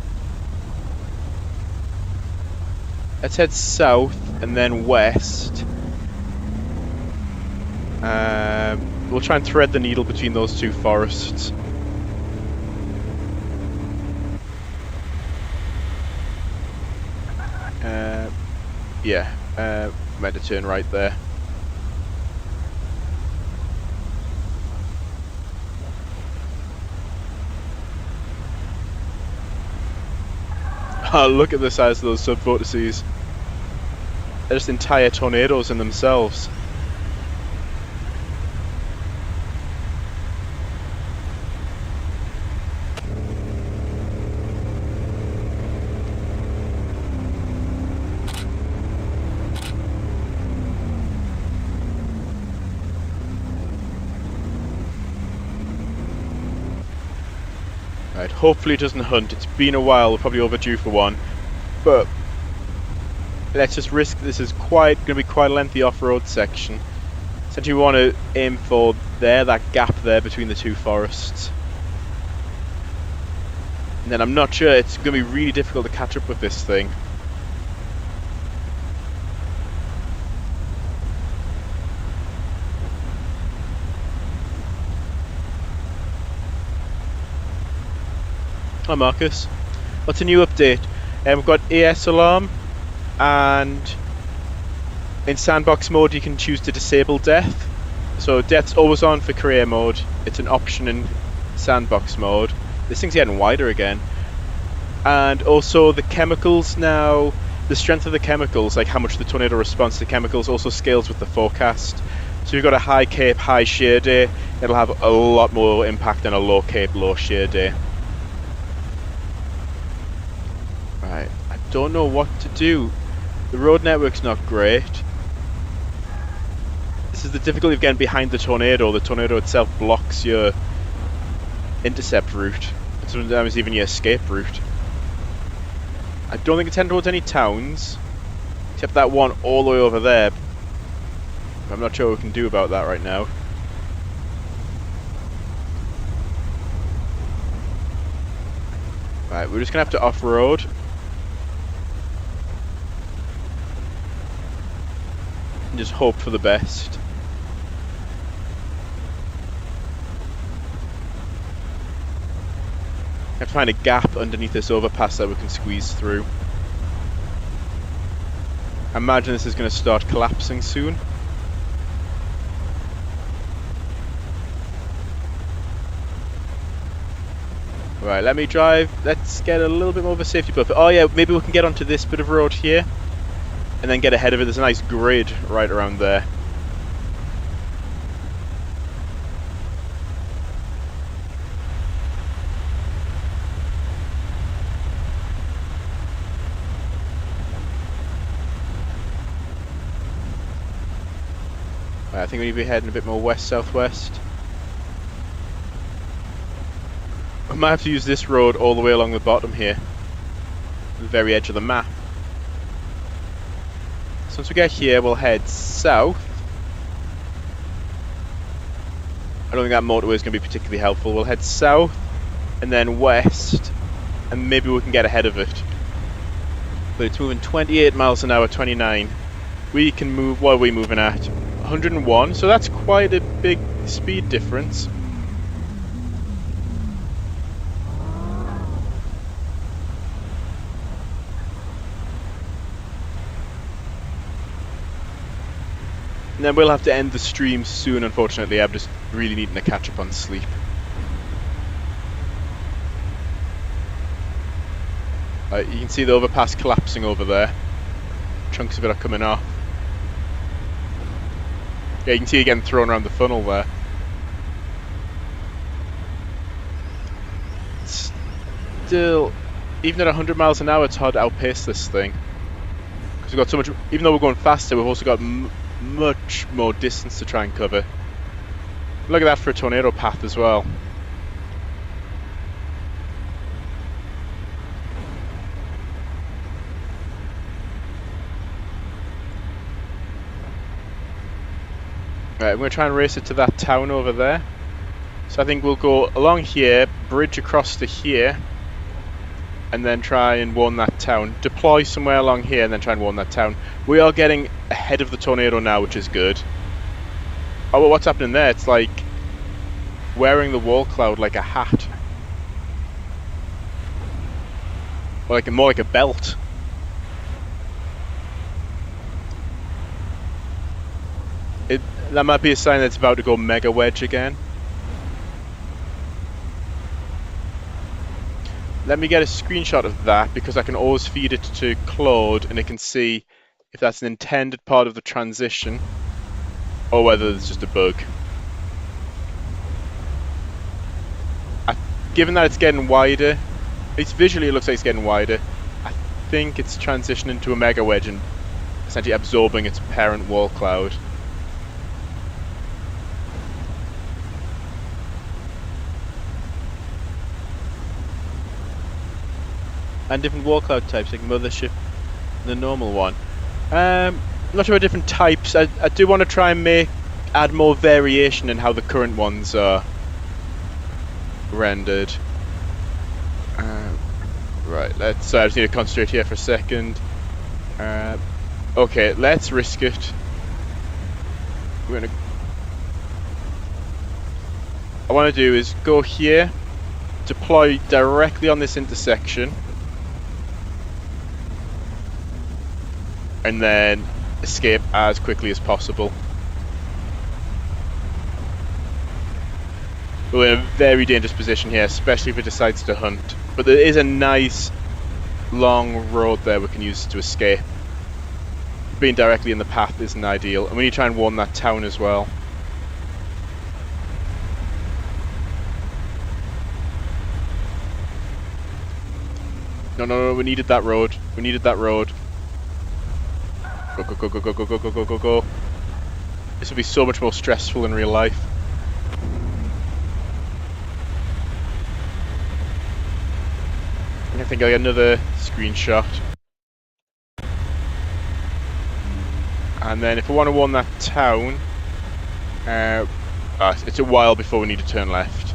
Let's head south and then west. We'll try and thread the needle between those two forests. Yeah, meant to turn right there. Oh, look at the size of those subvortices. They're just entire tornadoes in themselves. Right, hopefully it doesn't hunt. It's been a while, we're probably overdue for one. But let's just risk this is going to be quite a lengthy off-road section. Essentially we want to aim for that gap there between the two forests. And then I'm not sure, it's going to be really difficult to catch up with this thing. Hi Marcus, what's a new update? We've got EAS alarm, and in sandbox mode you can choose to disable death. So death's always on for career mode, it's an option in sandbox mode. This thing's getting wider again. And also the chemicals now, the strength of the chemicals, like how much the tornado responds to chemicals, also scales with the forecast. So if you've got a high cape, high shear day, it'll have a lot more impact than a low cape, low shear day. Right, I don't know what to do. The road network's not great. This is the difficulty of getting behind the tornado. The tornado itself blocks your intercept route, and sometimes even your escape route. I don't think it's heading towards any towns, except that one all the way over there. I'm not sure what we can do about that right now. Right, we're just gonna have to off-road. And just hope for the best. Have to find a gap underneath this overpass that we can squeeze through. I imagine this is going to start collapsing soon. Right, let me drive. Let's get a little bit more of a safety buffer. Oh yeah, maybe we can get onto this bit of road here and then get ahead of it. There's a nice grid right around there. I think we need to be heading a bit more west-southwest. I might have to use this road all the way along the bottom here, the very edge of the map. So once we get here, we'll head south. I don't think that motorway is going to be particularly helpful. We'll head south and then west, and maybe we can get ahead of it. But it's moving 28 miles an hour, 29. We can move, what are we moving at? 101, so that's quite a big speed difference. And then we'll have to end the stream soon, unfortunately. I'm just really needing to catch up on sleep. You can see the overpass collapsing over there. Chunks of it are coming off. Yeah, you can see it getting thrown around the funnel there. Still, even at 100 miles an hour, it's hard to outpace this thing. Because we've got so much, even though we're going faster, we've also got much more distance to try and cover. Look at that for a tornado path as well. Right, I'm going to try and race it to that town over there. So I think we'll go along here, bridge across to here, and then try and warn that town. Deploy somewhere along here and then try and warn that town. We are getting ahead of the tornado now, which is good. Oh, well, what's happening there? It's like wearing the wall cloud like a hat. Or like more like a belt. That might be a sign that it's about to go mega wedge again. Let me get a screenshot of that because I can always feed it to Claude and it can see if that's an intended part of the transition or whether it's just a bug. Given that it's getting wider, visually it looks like it's getting wider, I think it's transitioning to a mega wedge and essentially absorbing its parent wall cloud. And different wall cloud types like Mothership and the normal one. I'm not sure about different types. I do want to try and add more variation in how the current ones are rendered. Right, so I just need to concentrate here for a second. Okay, let's risk it. I want to do is go here, deploy directly on this intersection, and then escape as quickly as possible. We're in a very dangerous position here, especially if it decides to hunt. But there is a nice long road there we can use to escape. Being directly in the path isn't ideal, and we need to try and warn that town as well. No, we needed that road. We needed that road. Go, go, go, go, go, go, go, go, go, go, go. This would be so much more stressful in real life. I think I'll get another screenshot. And then if I want to warn that town, it's a while before we need to turn left.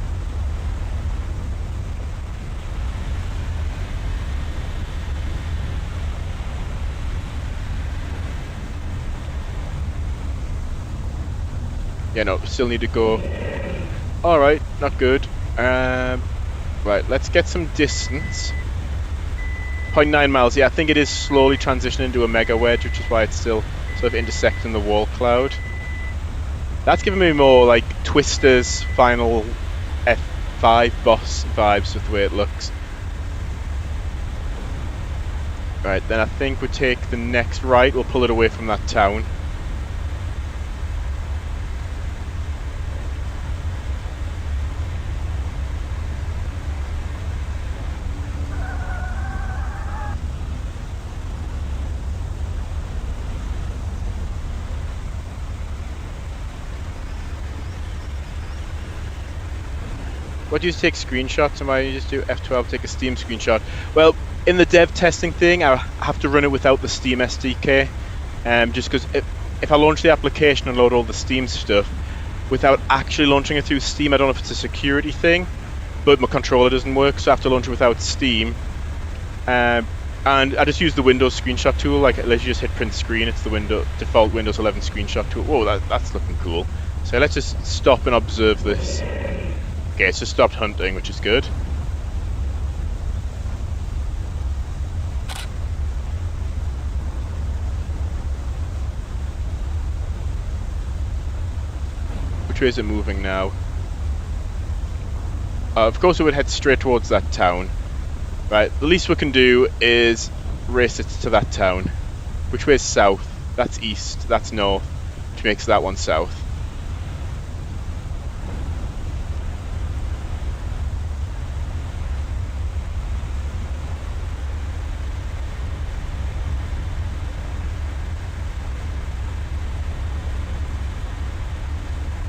Yeah, no, still need to go. Alright, not good. Right, let's get some distance. 0.9 miles, yeah, I think it is slowly transitioning into a mega wedge, which is why it's still sort of intersecting the wall cloud. That's giving me more like Twister's final F5 boss vibes with the way it looks. Right, then I think we take the next right, we'll pull it away from that town. What do you take screenshots? Am I just do F12, take a Steam screenshot? Well, in the dev testing thing, I have to run it without the Steam SDK, just because if I launch the application and load all the Steam stuff, without actually launching it through Steam, I don't know if it's a security thing, but my controller doesn't work, so I have to launch it without Steam. And I just use the Windows screenshot tool, like let's just hit print screen, it's the default Windows 11 screenshot tool. Whoa, that's looking cool. So let's just stop and observe this. Okay, it's just stopped hunting, which is good. Which way is it moving now? Of course it would head straight towards that town. Right, the least we can do is race it to that town. Which way is south? That's east, that's north, which makes that one south.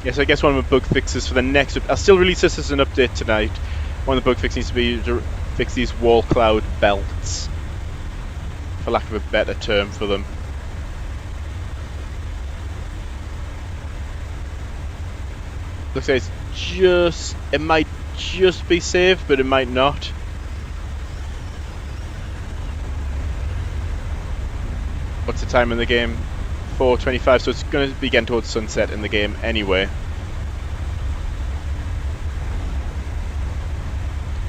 Yes, I guess one of the bug fixes for the next... I'll still release this as an update tonight. One of the bug fixes needs to be to fix these wall cloud belts, for lack of a better term for them. Looks like it might just be saved, but it might not. What's the time in the game? 4:25, so it's going to be getting towards sunset in the game anyway.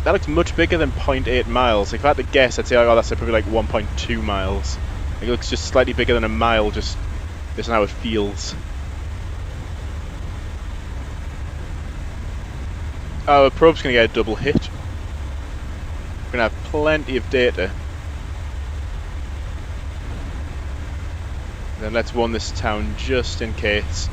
That looks much bigger than 0.8 miles. If I had to guess, I'd say, oh, that's probably like 1.2 miles. Like, it looks just slightly bigger than a mile, just based on how it feels. Our probe's going to get a double hit. We're going to have plenty of data. Then let's warn this town just in case.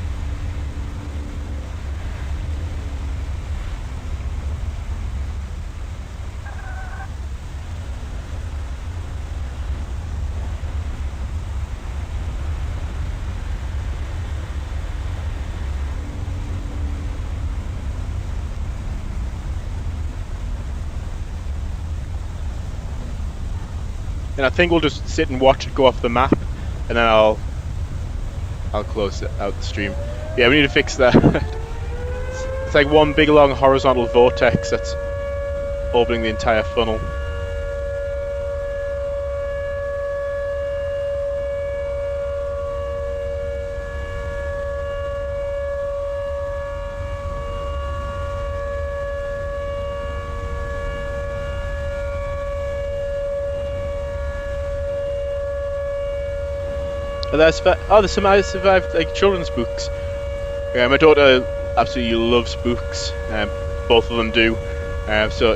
And I think we'll just sit and watch it go off the map, and then I'll close out the stream. Yeah, we need to fix that. It's like one big long horizontal vortex that's orbiting the entire funnel. There's some I survived like children's books. Yeah, my daughter absolutely loves books. Both of them do. So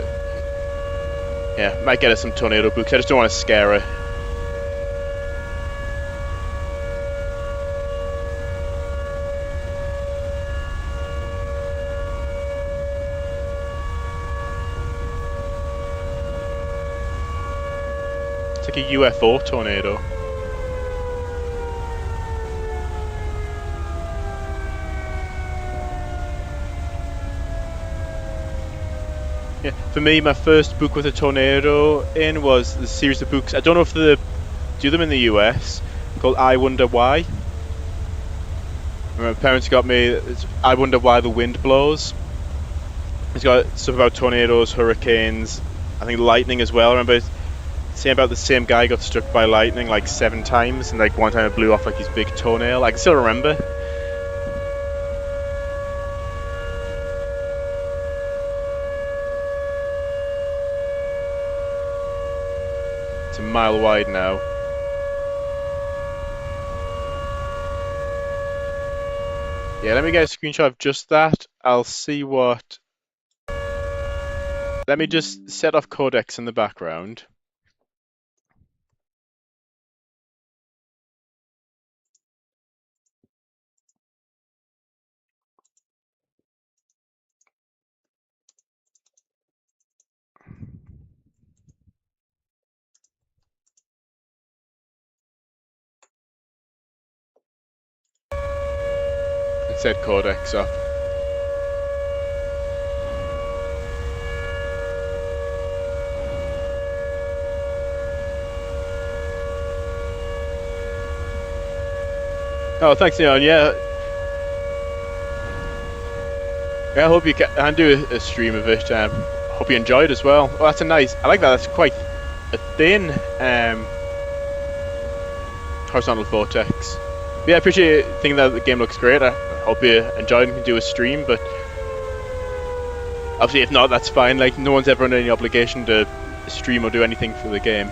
yeah, might get her some tornado books. I just don't want to scare her. It's like a UFO tornado. Yeah, for me, my first book with a tornado in was the series of books. I don't know if they do them in the US, called I Wonder Why. My parents got me I Wonder Why the Wind Blows. It's got stuff about tornadoes, hurricanes, I think lightning as well. I remember saying about the same guy got struck by lightning like 7 times, and like one time it blew off like his big toenail. I can still remember. It's a mile wide now. Yeah, let me get a screenshot of just that. I'll see what... Let me just set off codecs in the background. And set codecs up. Oh, thanks, Neon. Yeah. Yeah, I hope you can do a stream of it. Hope you enjoyed as well. Oh, that's a nice... I like that. That's quite a thin horizontal vortex. But yeah, I appreciate thinking that the game looks great. I hope you enjoyed and can do a stream, but obviously if not, that's fine. Like, no one's ever under any obligation to stream or do anything for the game.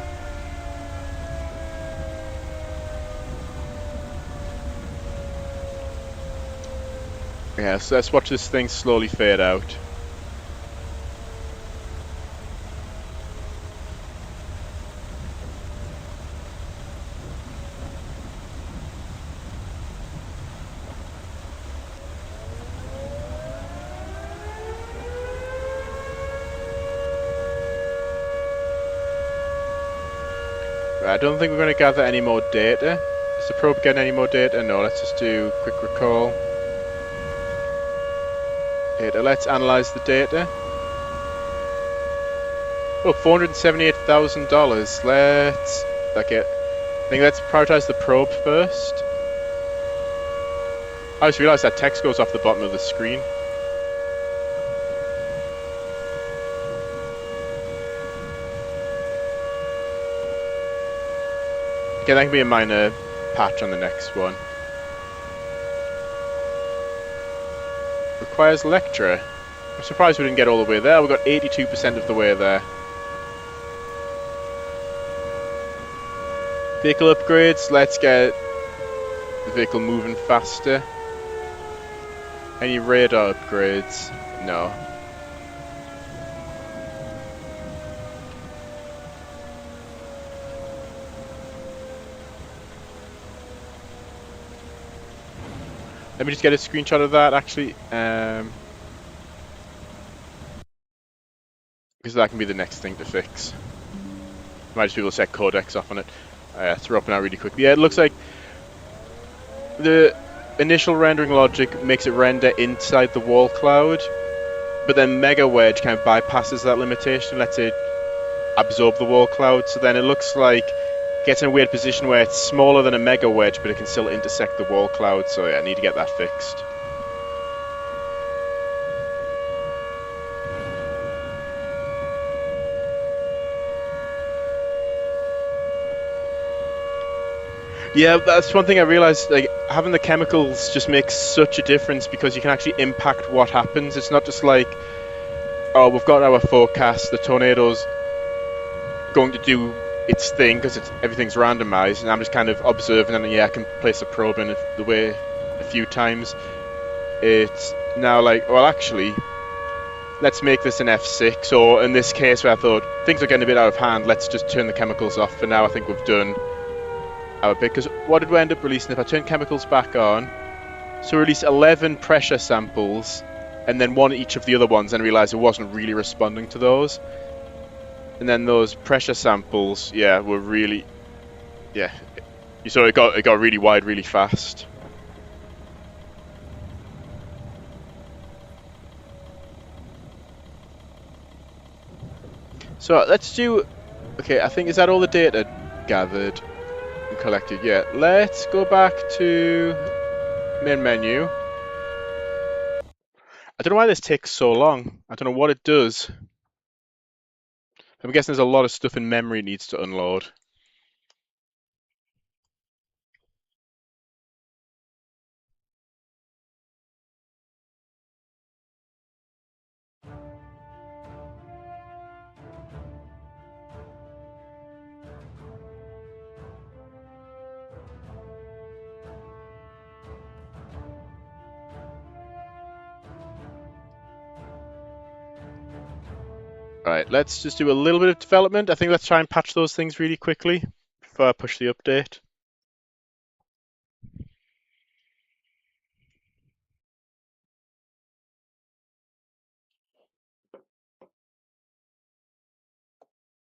Yeah, so let's watch this thing slowly fade out. Right, I don't think we're going to gather any more data. Is the probe getting any more data? No, let's just do quick recall. Let's analyze the data. Oh, $478,000. Let's... Okay. I think let's prioritize the probe first. I just realized that text goes off the bottom of the screen. Okay, that can be a minor patch on the next one. Requires lecturer. I'm surprised we didn't get all the way there. We got 82% of the way there. Vehicle upgrades. Let's get the vehicle moving faster. Any radar upgrades? No. Let me just get a screenshot of that, actually. Because that can be the next thing to fix. Might just be able to set codecs off on it. It's dropping out really quickly. Yeah, it looks like the initial rendering logic makes it render inside the wall cloud, but then Mega Wedge kind of bypasses that limitation, lets it absorb the wall cloud, so then it looks like it gets in a weird position where it's smaller than a Mega Wedge, but it can still intersect the wall cloud, so yeah, I need to get that fixed. Yeah, that's one thing I realized, like, having the chemicals just makes such a difference because you can actually impact what happens. It's not just like, oh, we've got our forecast, the tornado's going to do its thing because everything's randomized, and I'm just kind of observing, and yeah, I can place a probe in the way a few times. It's now like, well, actually, let's make this an F6, or in this case where I thought things are getting a bit out of hand, let's just turn the chemicals off for now. I think we've done our bit, because what did we end up releasing if I turn chemicals back on? So we released 11 pressure samples, and then one each of the other ones, and realized it wasn't really responding to those. And then those pressure samples, yeah, were really, yeah, you saw it got really wide really fast. So let's do, okay, I think, is that all the data gathered and collected? Yeah, let's go back to main menu. I don't know why this takes so long. I don't know what it does. I'm guessing there's a lot of stuff in memory it needs to unload. Right, let's just do a little bit of development. I think let's try and patch those things really quickly before I push the update.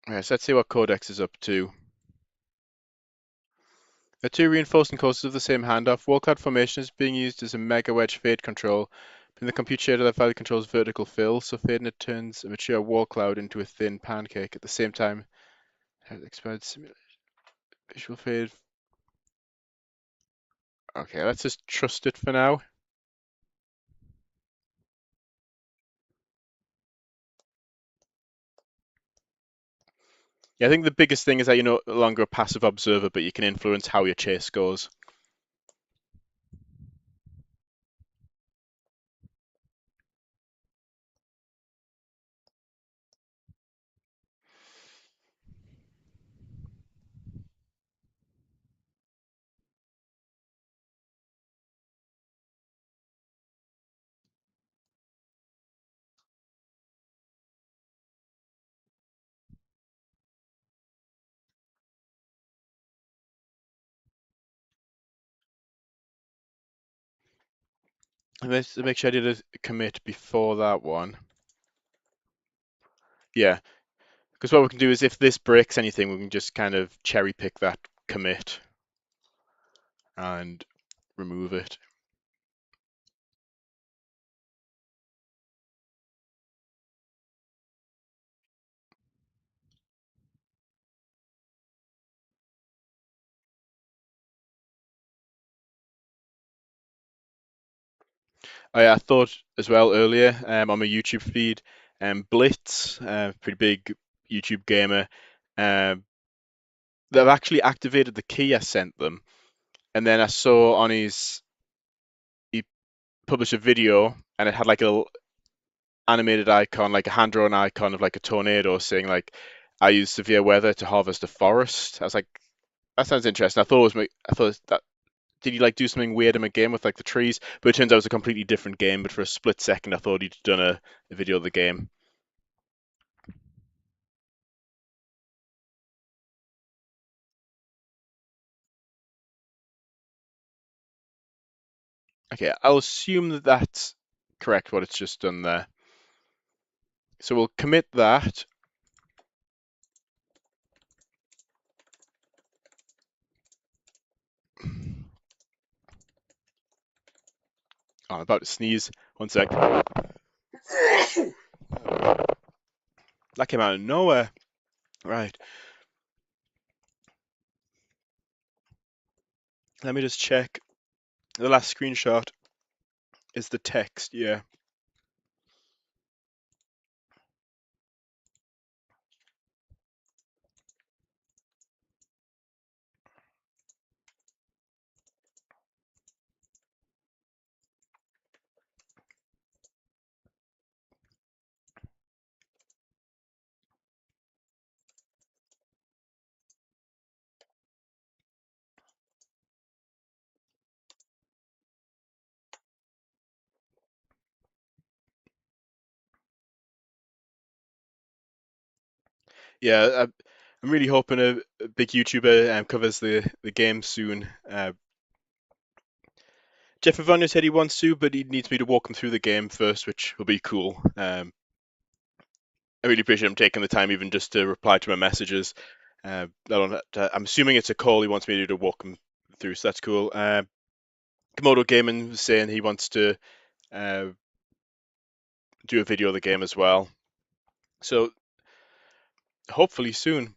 Right, so let's see what Codex is up to. The two reinforcing courses of the same handoff. Wall cloud formation is being used as a mega wedge fade control. In the compute shader, that value controls vertical fill, so fading it turns a mature wall cloud into a thin pancake. At the same time, has expired simulation. Visual fade. Okay, let's just trust it for now. Yeah, I think the biggest thing is that you're no longer a passive observer, but you can influence how your chase goes. And let's make sure I did a commit before that one. Yeah, because what we can do is if this breaks anything, we can just kind of cherry pick that commit and remove it. I thought as well earlier on my YouTube feed, Blitz, pretty big YouTube gamer, they've actually activated the key I sent them, and then I saw on his he published a video, and it had like a little animated icon, like a hand drawn icon of like a tornado, saying like, "I use severe weather to harvest a forest." I was like, that sounds interesting. I thought it was I thought that did you like do something weird in a game with like the trees? But it turns out it was a completely different game. But for a split second, I thought he'd done a video of the game. Okay, I'll assume that that's correct. What it's just done there. So we'll commit that. Oh, I'm about to sneeze. One sec. That came out of nowhere. Right. Let me just check. The last screenshot is the text. Yeah. Yeah. I'm really hoping a big YouTuber covers the game soon. Jeff Ivano said he wants to, but he needs me to walk him through the game first, which will be cool. I really appreciate him taking the time even just to reply to my messages. I'm assuming it's a call he wants me to do to walk him through, so that's cool. Komodo Gaming was saying he wants to uh, do a video of the game as well. So hopefully soon.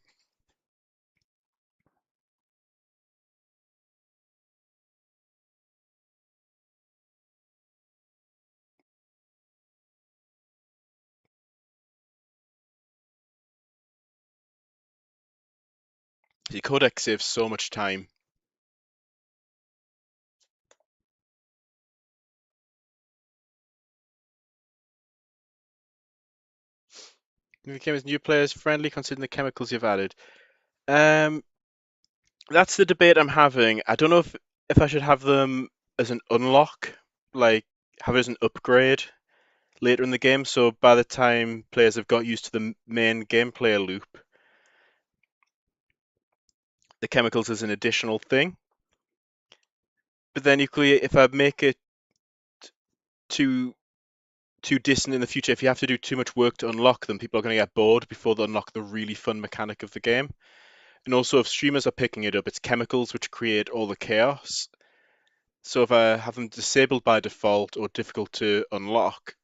The codec saves so much time. The game is new players friendly considering the chemicals you've added. Um, that's the debate I'm having. I don't know if I should have them as an unlock, like have it as an upgrade later in the game. So by the time players have got used to the main gameplay loop, the chemicals is an additional thing. But then equally, if I make it too too distant in the future, if you have to do too much work to unlock them, people are going to get bored before they unlock the really fun mechanic of the game. And also, if streamers are picking it up, it's chemicals which create all the chaos. So if I have them disabled by default or difficult to unlock,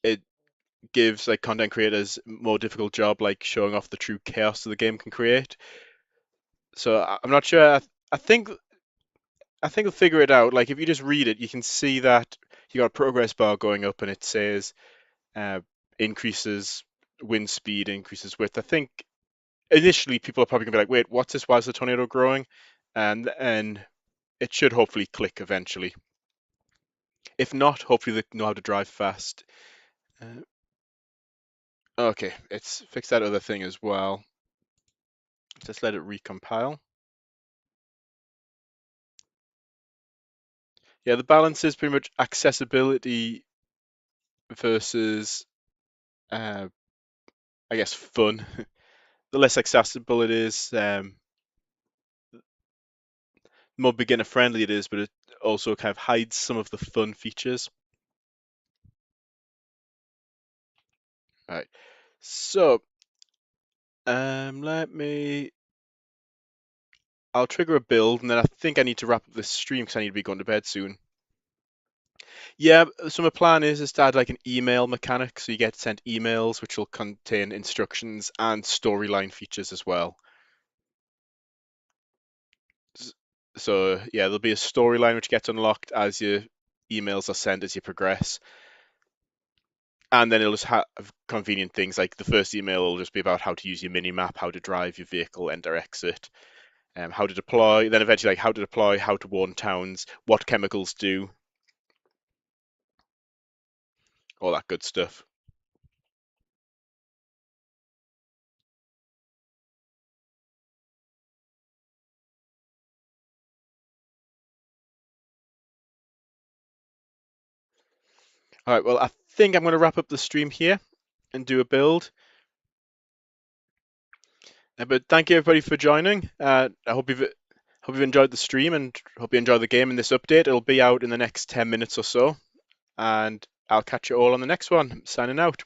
it gives like content creators more difficult job like showing off the true chaos that the game can create. So I'm not sure. I think they'll figure it out. Like if you just read it, you can see that you got a progress bar going up and it says uh, increases wind speed, increases width. I think initially people are probably gonna be like, wait, what's this? Why is the tornado growing? And it should hopefully click eventually. If not, hopefully they know how to drive fast. Uh, okay, it's fixed that other thing as well. Just let it recompile. Yeah, the balance is pretty much accessibility versus, uh, I guess, fun. The less accessible it is, the more beginner friendly it is, but it also kind of hides some of the fun features. Right. So, let me. I'll trigger a build, and then I think I need to wrap up this stream because I need to be going to bed soon. Yeah, so my plan is to add like an email mechanic, so you get sent emails which will contain instructions and storyline features as well. So yeah, there'll be a storyline which gets unlocked as your emails are sent as you progress. And then it'll just have convenient things like the first email will just be about how to use your mini map, how to drive your vehicle, enter, exit, how to deploy. Then eventually, like how to deploy, how to warn towns, what chemicals do, all that good stuff. All right, well, I think I'm going to wrap up the stream here and do a build. But thank you everybody for joining. I hope you've enjoyed the stream and hope you enjoy the game in this update. It'll be out in the next 10 minutes or so, and I'll catch you all on the next one. Signing out.